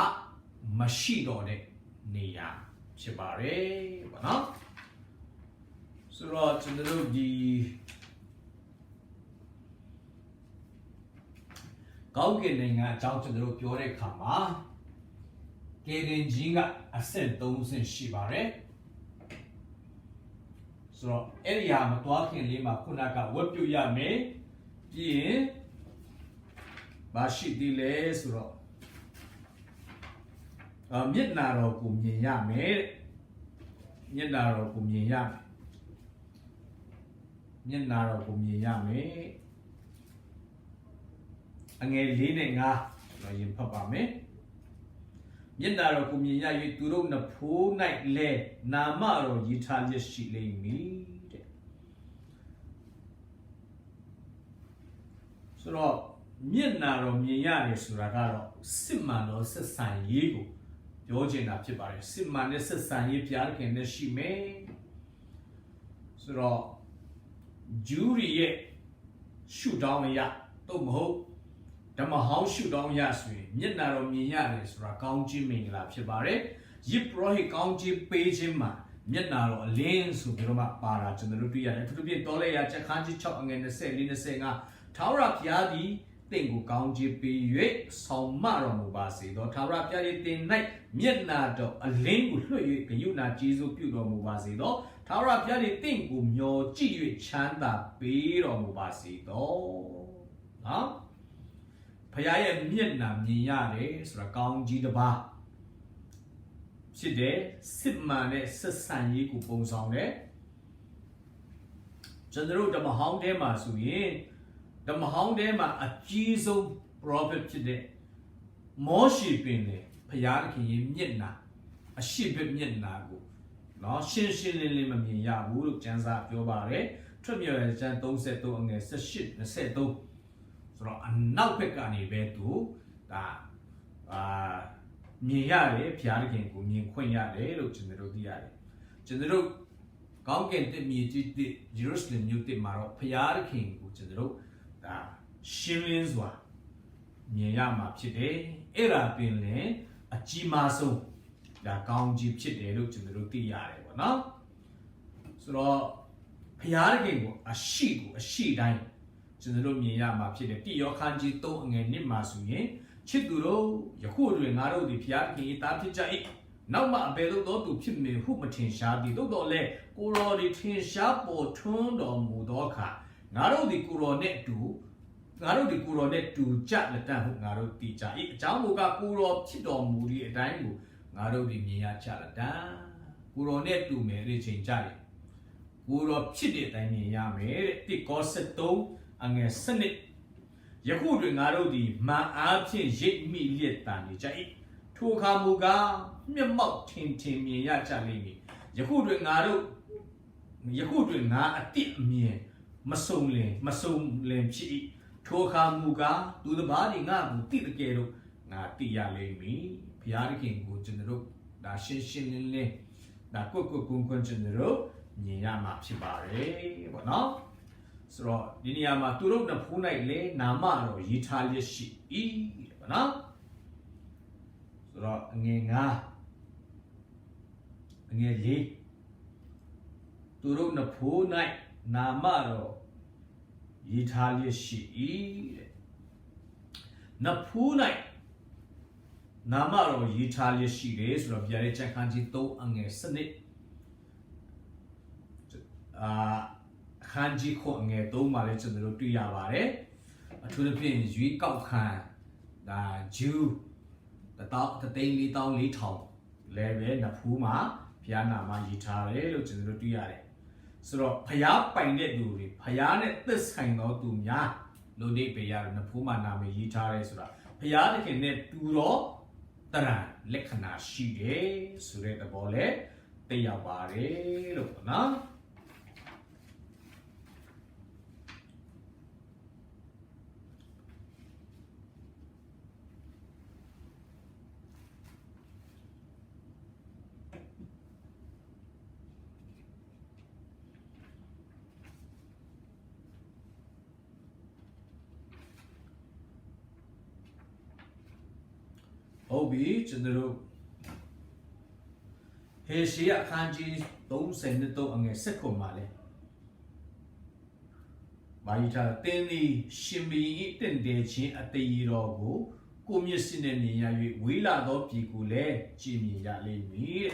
မရှိတော့တဲ့နေရာဖြစ်ပါတယ်ပေါ့နော်ဆိုတော့ကျွန်တော်တို့ဒီကောင်းကင်နိုင်ငံအကြောင်းကျွန်တော်တို့ပြောတဲ့အခါမှာကေရင်ကြီးကအဆင့်3ဆင့်ရှိပါတယ်ဆိုတော့အဲ့ဒီဟာမတွားခင်လေးမှာခုနကဝတ်ပြုရမယ်ပြီးရင်ဘာရှိသေးလဲဆိုတော့မျက်နာတော်ကိုမြင်ရမယ်မျက်နာတော်ကိုမြင်ရမယ်မျက်နာတော်ကိုမြင်ရမယ်အငယ်၄နဲ့၅ကျွန်တော်ရင်ဖတ်ပါမယ်မျက်နာတော်ကိုမြင်ရ၍သူတို့နှဖိုး၌လဲနာမတော်ရည်ထားလျက်ရှိလိမ့်မည်တဲ့ဆိုတော့မျက်နာတော်မြင်ရတယ်ဆိုတာကတော့စစ်မှန်သောဆက်ဆံရေးကိုပြောချင်တာဖြစ်ပါတယ်စစ်မှန်တဲ့ဆက်ဆံရေးပြားခင်နဲ့ရှိမယ်ဆိုတော့ဂျူရီရဲ့ရှုထောင့်အရာတော့မဟုတ်ဓမ္မဟောင်းရှုထောင့်အရာဆိုရင်မျက်နာတော်မြင်ရတယ်ဆိုတာကောင်းခြင်းမင်္ဂလာဖြစ်ပါတယ်ယစ်ပရောဟိတ်ကောင်းခြင်းပေးခြင်းမှာမျက်နာတော်အလင်းဆိုပြီးတော့မှပါတာကျွန်တော်တို့တွေ့ရတယ်သူတို့ပြင်တော်လဲရချက်ခန်းကြီး6အငယ်24 25ထာဝရဘုရားသည်တင့်ကိုကောင်းခြင်းပေး၍ဆောင်မတော်မူပါစေသောထာဝရဘုရား၏တင်၌မျက်နာတော်အလင်းကိုလွှတ်၍ဂရုဏာကျေးဇူးပြုတော်မူပါစေသောထာဝရဘုရား၏တင့်ကိုမျှော်ကြည့်၍ချမ်းသာပေးတော်မူပါစေသောနော်ဘုရားရဲ့မျက်နာမြင်ရတယ်ဆိုတာကောင်းကြီးတစ်ပါးဖြစ်တယ်စစ်မှန်တဲ့ဆက်ဆံရေးကိုပုံဆောင်တယ်ကျွန်တော်တို့ဓမ္မဟောင်းထဲမှာဆိုရင်ဓမ္မဟောင်းထဲမှာအကြီးဆုံး prophet ဖြစ်တဲ့မောရှေပင်လေဘုရားသခင်ရဲ့မျက်နာအရှိဘက်မျက်နာကိုနော်ရှင်းရှင်းလင်းလင်းမမြင်ရဘူးလို့ကျမ်းစာပြောပါတယ်ထွက်မြော်ရဲ့ကျမ်း33အငယ်18 23ဆိုတော့အနောက်ဘက်ကနေပဲသူဒါမြင်ရတယ်ဘုရားသခင်ကိုမြင်ခွင့်ရတယ်လို့ကျွန်တော်တို့သိရတယ်ကျွန်တော်တို့ကောင်းကင်တမြေကြီးတယေရုရှလင်မြို့တမှာတော့ဘုရားသခင်ကိုကျွန်တော်တို့ဒါရှင်းလင်းစွာမြင်ရမှာဖြစ်တယ်အဲ့ဒါပင်လည်းအကြီးမားဆုံးဒါကောင်းကြီးဖြစ်တယ်လို့ကျွန်တော်တို့သိရတယ်ပေါ့နော်ဆိုတော့ဘုရားသခင်ကိုအရှိတိုင်းကျွန်တော်တို့မြင်ရမှာဖြစ်တယ်တိယောခန်းကြီး3အငယ်1မှာဆိုရင်ချစ်သူတို့ယခုတွင်ငါတို့သည်ဘုရားသခင်၏သားဖြစ်ကြ၏နောက်မှအဘယ်သို့သောသူဖြစ်မည်ဟုမထင်ရှားသည်သို့တော်လည်းကိုရော်သည်ထင်ရှားပေါ်ထွန်းတော်မူသောအခါငါတို့သည်ကိုရော်နှင့်တူကြလက်တန့်ဟုငါတို့သိကြ၏အကြောင်းမူကားကိုရော်ဖြစ်တော်မူသည့်အတိုင်းကိုငါတို့သည်မြင်ရကြလက်တန့်ကိုရော်နဲ့တူမယ်ဒီချိန်ကြတယ်ကိုရော်ဖြစ်တဲ့အတိုင်းမြင်ရမယ်တဲ့တိကော73အငယ်7ယခုတွင်ငါတို့သည်မာအားဖြင့်ရိပ်မိလျက်တန်နေကြ၏ထိုအခါမူကားမျက်မှောက်ထင်မြင်ရကြလိမ့်မည်ယခုတွင်ငါအတိအမြင်မစုံလင်ဖြစ်၏ထိုအခါမူကားသူတစ်ပါးဒီငါကိုတိတကယ်တော့ငါသိရလိမ့်မည်ဘုရားသခင်ကိုကျွန်တော်တို့ဒါရှင်းလင်းဒါကွတ်ကျွန်တော်တို့မြင်ရမှာဖြစ်ပါတယ်ပေါ့နော်ဆိုတော့ဒီနေရာမှာသူတို့နှစ်ဖူး၌လေနာမတော်ရေးထားလျက်ရှိ၏ပေါ့နော်ဆိုတော့အငယ်9အငယ်4သူတို့နှစ်ဖူး၌နာမတော်ရေးထားလျက်ရှိ၏တဲ့နှစ်ဖူး၌နာမတော်ရေးထားလျက်ရှိတယ်ဆိုတော့ဗျာဒိတ်ချက်ခန်းကြီး3အငယ်7ခန်းကြီးခွန်ငယ်3မှာလည်းကျွန်တော်တို့တွေ့ရပါတယ် ထူးသဖြင့်ရွေးကောက်ခံဒါဂျူး3,400,000လဲပဲနဖူးမှာဘုရားနာမရည်ထားတယ်လို့ကျွန်တော်တို့တွေ့ရတယ်ဆိုတော့ဘုရားပိုင်တဲ့သူတွေဘုရားနဲ့သစ္ဆိုင်သောသူများလို့ဒီပေရတယ်နဖူးမှာနာမည်ရည်ထားတယ်ဆိုတာဘုရားသခင်နဲ့တူတော့တရံလက္ခဏာရှိတယ်ဆိုတဲ့သဘောလဲသိရောက်ပါတယ်လို့ပေါ့နော်ဟုတ်ပြီကျွန်တော်တို့ဟေရှေအခန်းကြီး33အငယ်7ခုမှာလဲမာယီတာတင်းသည်ရှင်ဘီ၏တင့်တယ်ချင်းအတေးတော်ကိုကိုမျက်စိနဲ့မြင်ရ၍ဝေးလာသောပြည်ကိုလည်းကြည်မြင်ရလိမ့်မည်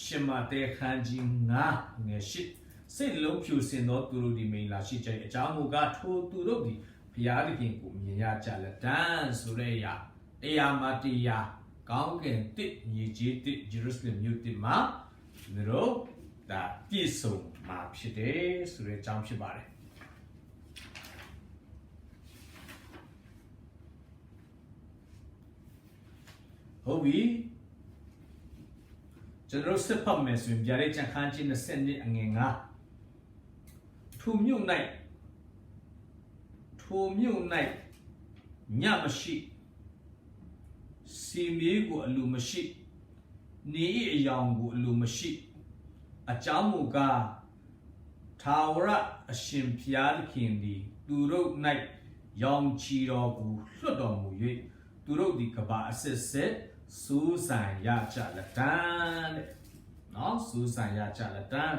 ရှင်မတဲခန်းကြီး9အငယ်8စိတ်လုံးဖြူစင်သောသူတို့ဒီမိန်လာရှိကြ၏အကြောင်းမူကားထိုသူတို့သည်ဘုရားသခင်ကိုမြင်ရကြလက်တန်းဆိုတဲ့အရာတရားမတရားကောင်းကင်တစ်ညီကြီးတစ်ဂျေရုဆလင်မြို့တစ်မှာကျွန်တော်ဒါပြည့်စုံမှာဖြစ်တယ်ဆိုတဲ့အကြောင်းဖြစ်ပါတယ်ဟုတ်ပြီကျွန်တော်စစ်ဖတ်မယ်ဆိုရင်ဗျာဒိတ်ချန်ခန်းကြီး20အငယ်9ထိုမြို့၌ညမရှိစီမီကိုအလိုမရှိနေအယောင်ကိုအလိုမရှိအကြောင်းမူကားထာဝရအရှင်ဘုရားသခင်သည်သူတို့၌ရောင်ချီတော်ကိုလွတ်တော်မူ၍သူတို့သည်ကဘာအစစ်စစ်စူးစမ်းရကြလက်တန်းတဲ့နော်စူးစမ်းရကြလက်တန်း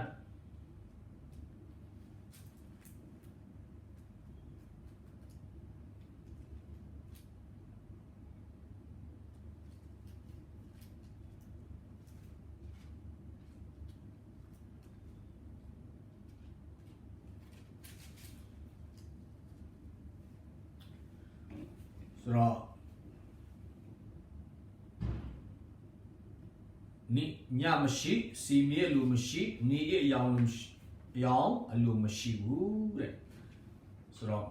ဆိုတော့ညမရှိစီမီအလိုမရှိနေအယောင်အလိုမရှိဘူးတဲ့ဆိုတော့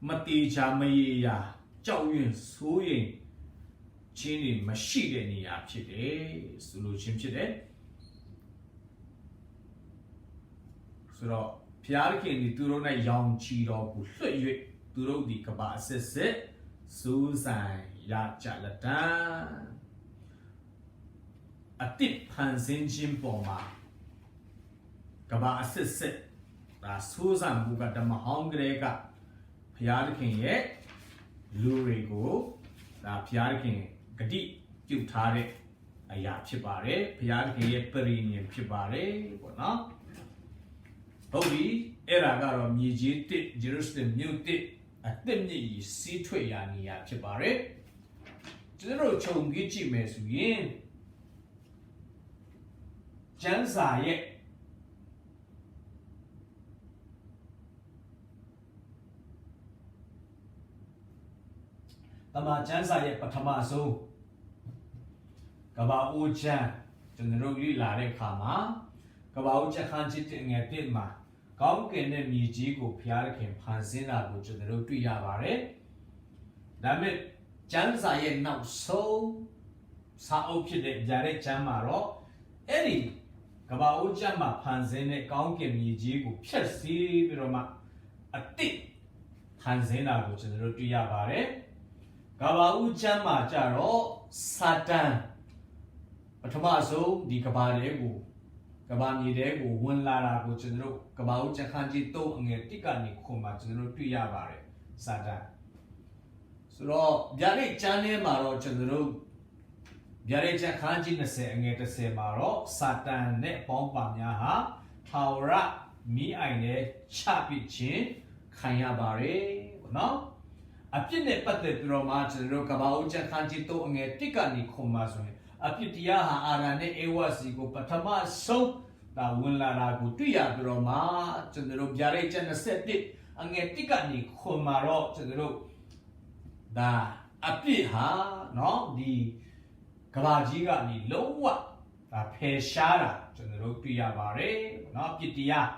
မတေချာမရေရာကြောက်ရွံ့ဆိုးရင်ချင်းတွေမရှိတဲ့နေရာဖြစ်တယ်ဆိုလို့ချင်းဖြစ်တယ်ဆိုတော့ဘုရားခင်ဒီသူတို့နဲ့ရောင်ချီတော်ကိုလွှတ်၍သူတို့ဒီကဘာအစစ်စစ်စူးစမ်းရကြလက်တန်းအတိဖန်ဆင်းခြင်းပေါ်မှာကဘာအစစ်စစ်ဒါစူးစမ်းမှုကဓမ္မဟောင်းကလေးကဘုရားသခင်ရဲ့လူတွေကိုဒါဘုရားသခင်ဂတိပြုထားတဲ့အရာဖြစ်ပါတယ်ဘုရားသခင်ရဲ့ပရိညင်ဖြစ်ပါတယ်ပေါ့နော်ဟုတ်ပြီအဲ့ဒါကတော့မြေကြီးတစ်ဂျေရုဆလင်မြို့တစ်အသက်မြင့်ကြီးစီးထွက်ရာနေရာဖြစ်ပါတယ်ကျွန်တော်ခြုံကြည့်မယ်ဆိုရင်ကျမ်းစာရဲ့တမန်ကျမ်းစာရဲ့ပထမဆုံးကဘာဦးချမ်းကျွန်တော်လေ့လာတဲ့အခါမှာကဘာဦးချမ်းခန်းချစ်တဲ့ငယ်တစ်မှာကောင်းကင်နဲ့မြေကြီးကိုဘုရားသခင်ဖန်ဆင်းတာကိုကျွန်တော်တွေ့ရပါတယ်။ဒါပေမဲ့ကျမ်းစာရဲ့နောက်ဆုံးစာအုပ်ဖြစ်တဲ့ဗျာဒိတ်ကျမ်းမှာတော့အဲ့ဒီကဘာဦးကျမ်းမှာဖန်ဆင်းတဲ့ကောင်းကင်မြေကြီးကိုဖျက်ဆီးပြီးတော့မှအတိတ်ဖန်ဆင်းတာကိုကျွန်တော်တွေ့ရပါတယ်။ကဘာဦးကျမ်းမှာကြတော့စာတန်ပထမဆုံးဒီကဘာတွေကိုကဘာမြေတဲကိုဝင်လာတာကိုကျွန်တော်တို့ကဘာဦးချခန်းကြီး3အငယ်1ကနေခုမှာကျွန်တော်တို့တွေ့ရပါတယ်စာတန်ဆိုတော့ဗျာဒိတ်ကျမ်းထဲမှာတော့ကျွန်တော်တို့ဗျာဒိတ်ချခန်းကြီး20အငယ်10မှာတော့စာတန်နဲ့ပေါင်းပါများဟာထာဝရမိအိုင်နဲ့ချပစ်ခြင်းခံရပါတယ်ပေါ့နော်အပြစ်နဲ့ပတ်သက်ပြီးတော့မှကျွန်တော်တို့ကဘာဦးချခန်းကြီး3အငယ်1ကနေခုမှာဆိုရင်အပြစ်တရားဟာအာရန်နဲ့အေဝါစီကိုပထမဆုံးဒါဝင်လာတာကိုတွေ့ရပြီးတော့မှကျွန်တော်တို့ဗျာဒိတ်ကျမ်း21 အငယ်တစ်ကနေခွန်မှာတော့ကျွန်တော်တို့ဒါအပြစ်ဟာเนาะဒီကဘာကြီးကနေလုံးဝဒါဖယ်ရှားတာကျွန်တော်တို့တွေ့ရပါတယ်เนาะအပြစ်တရား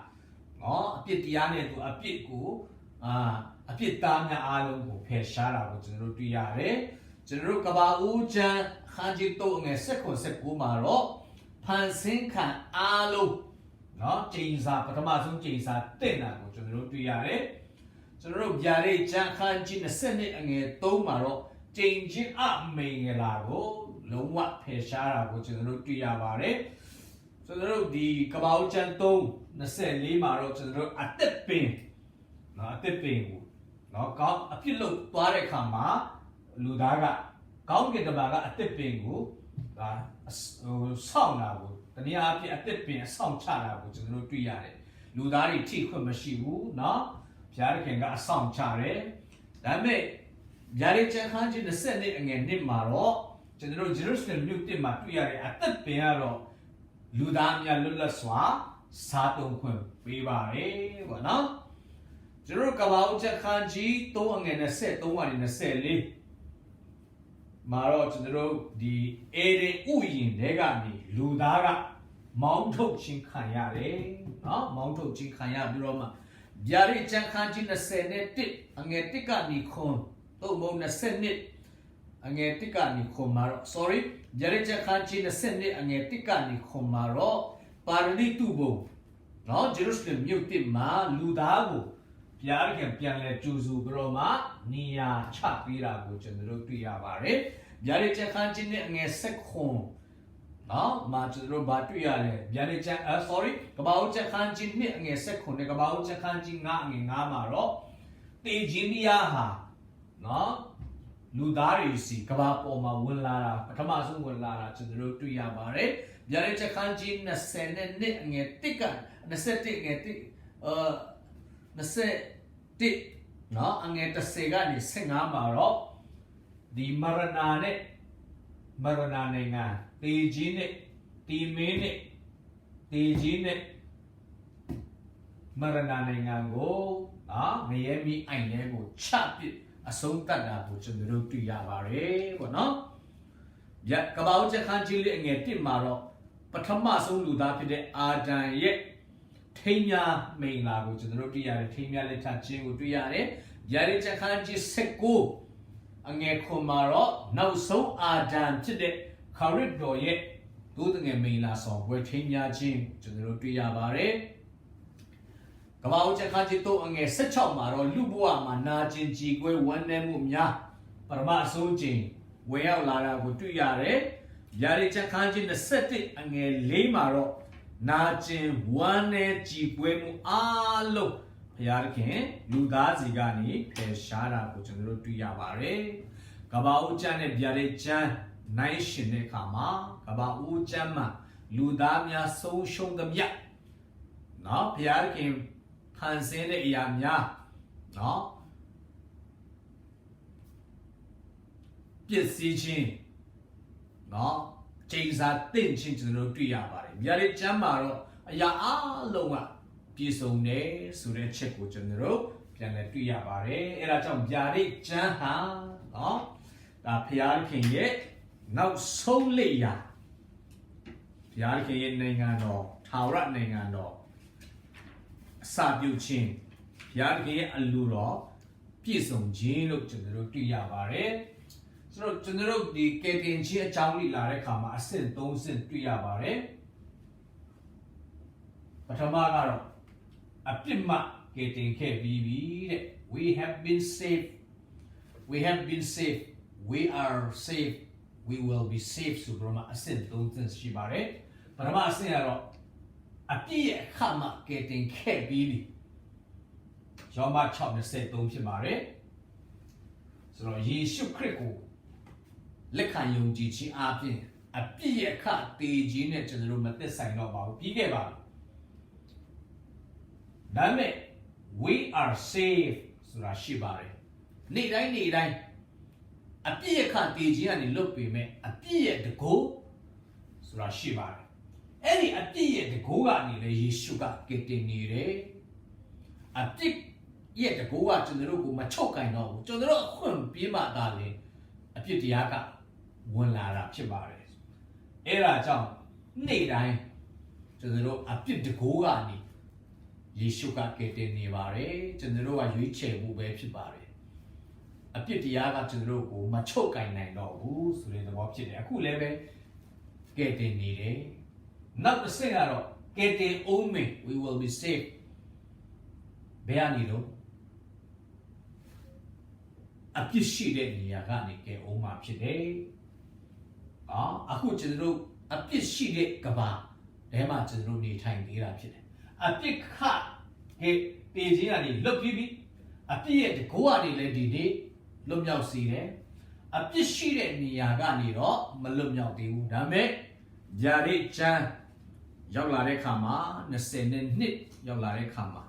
เนาะအပြစ်တရားနဲ့သူအပြစ်ကိုအပြစ်သားများအားလုံးကိုဖယ်ရှားတာကိုကျွန်တော်တို့တွေ့ရတယ်ကျွန်တော်တို့ကဘာဦးချမ်းခန်းကြီးတော့ငယ်16မှာတော့ဖန်ဆင်းခံအားလုံးเนาะကျင်းစာပထမဆုံးကျင်းစာတက်တာကိုကျွန်တော်တို့တွေ့ရတယ်ကျွန်တော်တို့ဗျာဒိတ်ချမ်းခန်းကြီး20အငယ်3မှာတော့ကျင်းချင်းအမင်္ဂလာကိုလုံးဝဖယ်ရှားတာကိုကျွန်တော်တို့တွေ့ရပါတယ်ကျွန်တော်တို့ဒီကဘာဦးချမ်း324မှာတော့ကျွန်တော်တို့အသက်ပင်เนาะအသက်ပင်ကိုเนาะကောင်းအပြစ်လုပ်သွားတဲ့အခါမှာလူသားကကောင်းကင်တမန်ကအသက်ပင်ကိုဒါဆောင်းတာကိုတနည်းအားဖြင့်အသက်ပင်ဆောင်းချတာကိုကျွန်တော်တို့တွေ့ရတယ်လူသားတွေထိခွင့်မရှိဘူးเนาะဘုရားသခင်ကအဆောင်းချတယ်ဒါပေမဲ့ဗျာဒိတ်ချမ်းခန်းကြီး20အငယ်1မှာတော့ကျွန်တော်တို့ဂျေရုဆလင်မြို့တစ်မှာတွေ့ရတဲ့အသက်ပင်ကတော့လူသားများလွတ်လပ်စွာစားသုံးခွင့်ပေးပါတယ်ပေါ့နော်ကျွန်တော်တို့ကဘာဦးချက်ခန်းကြီး3အငယ်23ကနေ24မှာတော့ကျွန်တော်တို့ဒီအေရင်ဥယျင်တွေကနေလူသားကမောင်းထုတ်ခြင်းခံရတယ်နော်မောင်းထုတ်ခြင်းခံရပြီးတော့မှဗျာဒိတ်ချမ်းခန်းကြီး21အငယ်1ကနေခွန်3ဘုံ22အငယ်1ကနေခွန်မှာတော့ sorry ဗျာဒိတ်ချမ်းခန်းကြီး22အငယ်1ကနေခွန်မှာတော့ပါရဒိတုဘုံနော်ဂျေရုဆလင်မြို့တစ်မှာလူသားကိုဘုရားသခင်ပြန်လဲကြိုးစုပြီးတော့မှနေရာချပေးတာကိုကျွန်တော်တို့တွေ့ရပါတယ်ဗျာဒိတ်ချမ်းခန်းကြီးနဲ့အငယ်7ခွန်နော်မှာကျွန်တော်တို့ဗာတွေ့ရတယ်ဗျာဒိတ်ချမ်းsorry ကဘာဦးချမ်းခန်းကြီးနဲ့အငယ်7ခွန်နဲ့ကဘာဦးချမ်းခန်းကြီး9အငယ်9မှာတော့တေဂျင်းတရားဟာနော်လူသားတွေစီကဘာပေါ်မှာဝင်လာတာပထမဆုံးဝင်လာတာကျွန်တော်တို့တွေ့ရပါတယ်ဗျာဒိတ်ချမ်းခန်းကြီး20နဲ့အငယ်1က21အငယ်1 21နော်အငယ်30ကနေ15မှာတော့ဒီမရဏနိုင်ငံတေကြီးနဲ့တီမင်းနဲ့တေကြီးနဲ့မရဏနိုင်ငံကိုငရဲမီအိုင်ထဲကိုချပစ်အဆုံးတတ်တာကိုကျွန်တော်တို့တွေ့ရပါတယ်ပေါ့နော်ကဘာဦးချက်ခန်းကြီးလေးအငယ်1မှာတော့ပထမဆုံးလူသားဖြစ်တဲ့အာဒံရဲ့ထိမ်းများမိန်လာကိုကျွန်တော်တို့တွေ့ရတယ်ထိမ်းများလက်ထခြင်းကိုတွေ့ရတယ်ဗျာဒိတ်ချမ်းခန်းကြီး19အငယ်ခွန်မှာတော့နောက်ဆုံးအာဒံဖြစ်တဲ့ခရစ်တော်ရဲ့ဒုသငယ်မိန်လာဆောင်ပွဲထိမ်းများခြင်းကျွန်တော်တို့တွေ့ရပါတယ်ကမ္ဘာဦးချက်ခန်းကြီး3အငယ်16မှာတော့လူဘဝမှာနာကျင်ကြည်ကွဲဝမ်းနည်းမှုများပရမအဆုံးခြင်းဝင်ရောက်လာတာကိုတွေ့ရတယ်ဗျာဒိတ်ချမ်းခန်းကြီး21အငယ်4မှာတော့နာကျင်ဝမ်းနည်းကြည်ပွေမှုအားလုံးဘုရားသခင်လူသားစီကနေဖယ်ရှားတာကိုကျွန်တော်တို့တွေ့ရပါတယ်ကဘာဦးကျမ်းနဲ့ဗျာဒိတ်ချမ်းနိုင်ရှင်တဲ့အခါမှာကဘာဦးကျမ်းမှာလူသားများဆုံးရှုံးသမျှနော်ဘုရားသခင်ဖန်ဆင်းတဲ့အရာများနော်ပျက်စီးခြင်းနော်ကျိန်စာတင့်ချင်းကျွန်တော်တို့တွေ့ရပါတယ်ဗျာဒိတ်ကျမ်းမှာတော့အရာအလုံးကပြည့်စုံတယ်ဆိုတဲ့ချက်ကိုကျွန်တော်တို့ပြန်လည်တွေ့ရပါတယ်အဲဒါကြောင့်ဗျာဒိတ်ကျမ်းဟာနော်ဒါဘုရားသခင်ရဲ့နောက်ဆုံးလက်ရာဘုရားသခင်ရဲ့နိုင်ငံတော်ထာဝရနိုင်ငံတော်အစပြုခြင်းဘုရားသခင်ရဲ့အလိုတော်ပြည့်စုံခြင်းလို့ကျွန်တော်တို့တွေ့ရပါတယ်ဆိုတော့ကျွန်တော်တို့ဒီကယ်တင်ခြင်းအကြောင်းလေးလာတဲ့အခါမှာအဆင့်3ဆင့်တွေ့ရပါတယ်ပထမကတော့အပြစ်မှကယ်တင်ခဲ့ပြီးပြီတဲ့ we have been saved we are saved we will be saved ဆိုပြီးတော့အဆင့်3ဆင့်ရှိပါတယ်ပထမအဆင့်ကတော့အပြစ်ရဲ့အခါမှကယ်တင်ခဲ့ပြီးပြီယောမ6:23ဖြစ်ပါတယ်ဆိုတော့ယေရှုခရစ်ကိုလက်ခံယုံကြည်ခြင်းအပြင်အပြစ်ရဲ့အခါတည်ခြင်းနဲ့ကျွန်တော်တို့မသက်ဆိုင်တော့ပါဘူးပြီးခဲ့ပါပြီဒါပေမဲ့ we are saved ဆိုတာရှိပါတယ်နေ့တိုင်းအပြစ်ရဲ့အခါတည်ခြင်းကနေလွတ်ပေမဲ့အပြစ်ရဲ့တကိုးဆိုတာရှိပါတယ်အဲ့ဒီအပြစ်ရဲ့တကိုးကနေလေယေရှုကကယ်တင်နေတယ်အပြစ် ရဲ့တကူကကျွန်တော်တို့ကိုမချုပ်ကင်တော့ဘူးကျွန်တော်တို့အခွင့်ပေးမှသာလေအပြစ်တရားကဝင်လာတာဖြစ်ပါတယ်အဲ့ဒါကြောင့်နေ့တိုင်းကျွန်တော်တို့အပြစ်တကူကနေယေရှုကကယ်တင်နေပါတယ်ကျွန်တော်တို့ကရွေးချယ်မှုပဲဖြစ်ပါတယ်အပြစ်တရားကကျွန်တော်တို့ကိုမချုပ်ကင်နိုင်တော့ဘူးဆိုတဲ့သဘောဖြစ်တယ်အခုလည်းပဲကယ်တင်နေတယ်နောက်တစ်ဆင့်ကတော့ကယ်တင်အောင်မယ် we will be saved ဘယ်အနေလို့အပြစ်ရှိတဲ့နေရာကနေကယ်အောင်မှာဖြစ်တယ်အခုကျွန်တော်တို့အပြစ်ရှိတဲ့ကဘာထဲမှာကျွန်တော်တို့နေထိုင်နေတာဖြစ်တယ်အပြစ်ခကဲတည်ခြင်းကနေလွတ်ပြီးပြီအပြစ်ရဲ့တကိုးကနေလည်းဒီနေ့လွတ်မြောက်စေတယ်အပြစ်ရှိတဲ့နေရာကနေတော့မလွတ်မြောက်သေးဘူးဒါပေမဲ့ဂျာရိချန်ရောက်လာတဲ့ခါမှာ20နှစ်ရောက်လာတဲ့ခါမှာ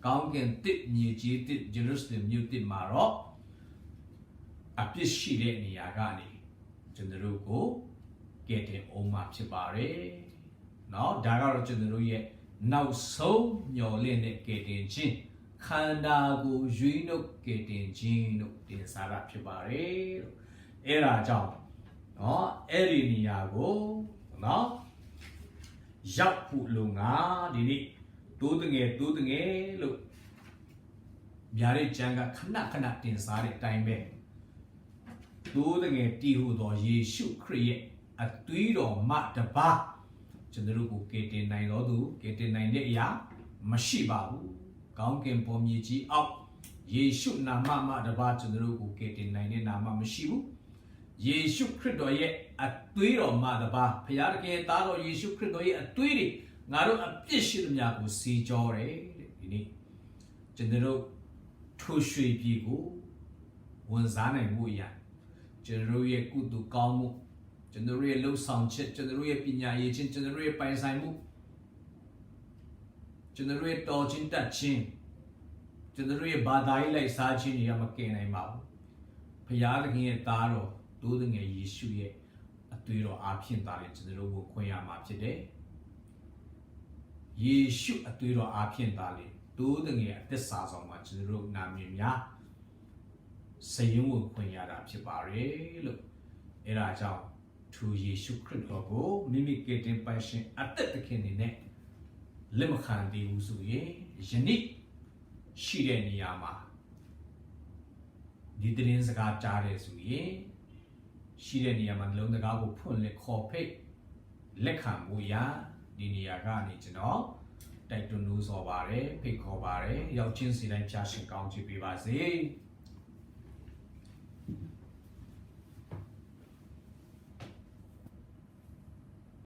ကောင်းကင်တစ်မြေကြီးတစ်ဂျေရုဆလင်မြို့တစ်မှာတော့အပြစ်ရှိတဲ့နေရာကနေကျွန်တော်တို့ကိုကယ်တင်အောင်မှာဖြစ်ပါတယ်เนาะဒါကတော့ကျွန်တော်တို့ရဲ့နောက်ဆုံးမျှော်လင့်တဲ့ကယ်တင်ခြင်းခန္ဓာကိုရွေးနှုတ်ကယ်တင်ခြင်းတို့တင်စားတာဖြစ်ပါတယ်လို့အဲ့ဒါကြောင့်เนาะအဲ့ဒီနေရာကိုเนาะရောက်ဖို့လုံငါဒီနေ့တိုးတငယ်လို့များတဲ့ကျမ်းကခဏတင်စားတဲ့အတိုင်းပဲတိုးတငယ်တည်ဟူသောယေရှုခရစ်ရဲ့အသွေးတော်မှတပါးကျွန်တော်တို့ကိုကယ်တင်နိုင်တော်သူကယ်တင်နိုင်တဲ့အရာမရှိပါဘူးကောင်းကင်ပေါ်မြေကြီးအောက်ယေရှုနာမမှတပါးကျွန်တော်တို့ကိုကယ်တင်နိုင်တဲ့နာမမရှိဘူးယေရှုခရစ်တော်ရဲ့အသွေးတော်မှတပါးဖခင်တကယ်သားတော်ယေရှုခရစ်တော်ရဲ့အသွေးတွေငါတို့အပြစ်ရှိသမျှကိုစီကြောတယ်ဒီနေ့ကျွန်တော်တို့ထိုးရွှေပြည်ကိုဝန်စားနိုင်မှုအရာကျွန်တော်ရဲ့ကုသိုလ်ကောင်းမှုကျွန်တော်ရဲ့လှုပ်ဆောင်ချက်ကျွန်တော်ရဲ့ပညာရည်ချင်းကျွန်တော်ရဲ့ပိုင်ဆိုင်မှုကျွန်တော်ရဲ့တော်ချင်းတတ်ချင်းကျွန်တော်ရဲ့ဘာသာရေးလိုက်စားခြင်းတွေကမကင်နိုင်ပါဘူးဖခင်သခင်ရဲ့သားတော်တိုးတငယ်ယေရှုရဲ့အသွေးတော်အားဖြင့်သားလေကျွန်တော်ကိုခွင့်ရမှာဖြစ်တယ်ယေရှုအသွေးတော်အားဖြင့်သားလေတိုးတငယ်အသက်စာဆောင်မှာကျွန်တော်နာမည်များစရင်ဝင်ခွင့်ရတာဖြစ်ပါတယ်လို့အဲ့ဒါကြောင့်သူယေရှုခရစ်တော်ကိုမိမိကယ်တင်ပိုင်ရှင်အသက်သခင်နေနဲ့လက်မခံသေးဘူးဆိုရင်ယနေ့ရှိတဲ့နေရာမှာဒီသတင်းစကားကြားတယ်ဆိုရင်ရှိတဲ့နေရာမှာလုံးစကားကိုဖွင့်လက်ခေါ်ဖိတ်လက်ခံဖို့ရဒီနေရာကနေကျွန်တော်တိုက်တွန်းလို့ဆိုပါတယ်ဖိတ်ခေါ်ပါတယ်ရောက်ချင်းစီတိုင်းဖြာရှင်ကောင်းချီးပေးပါစေ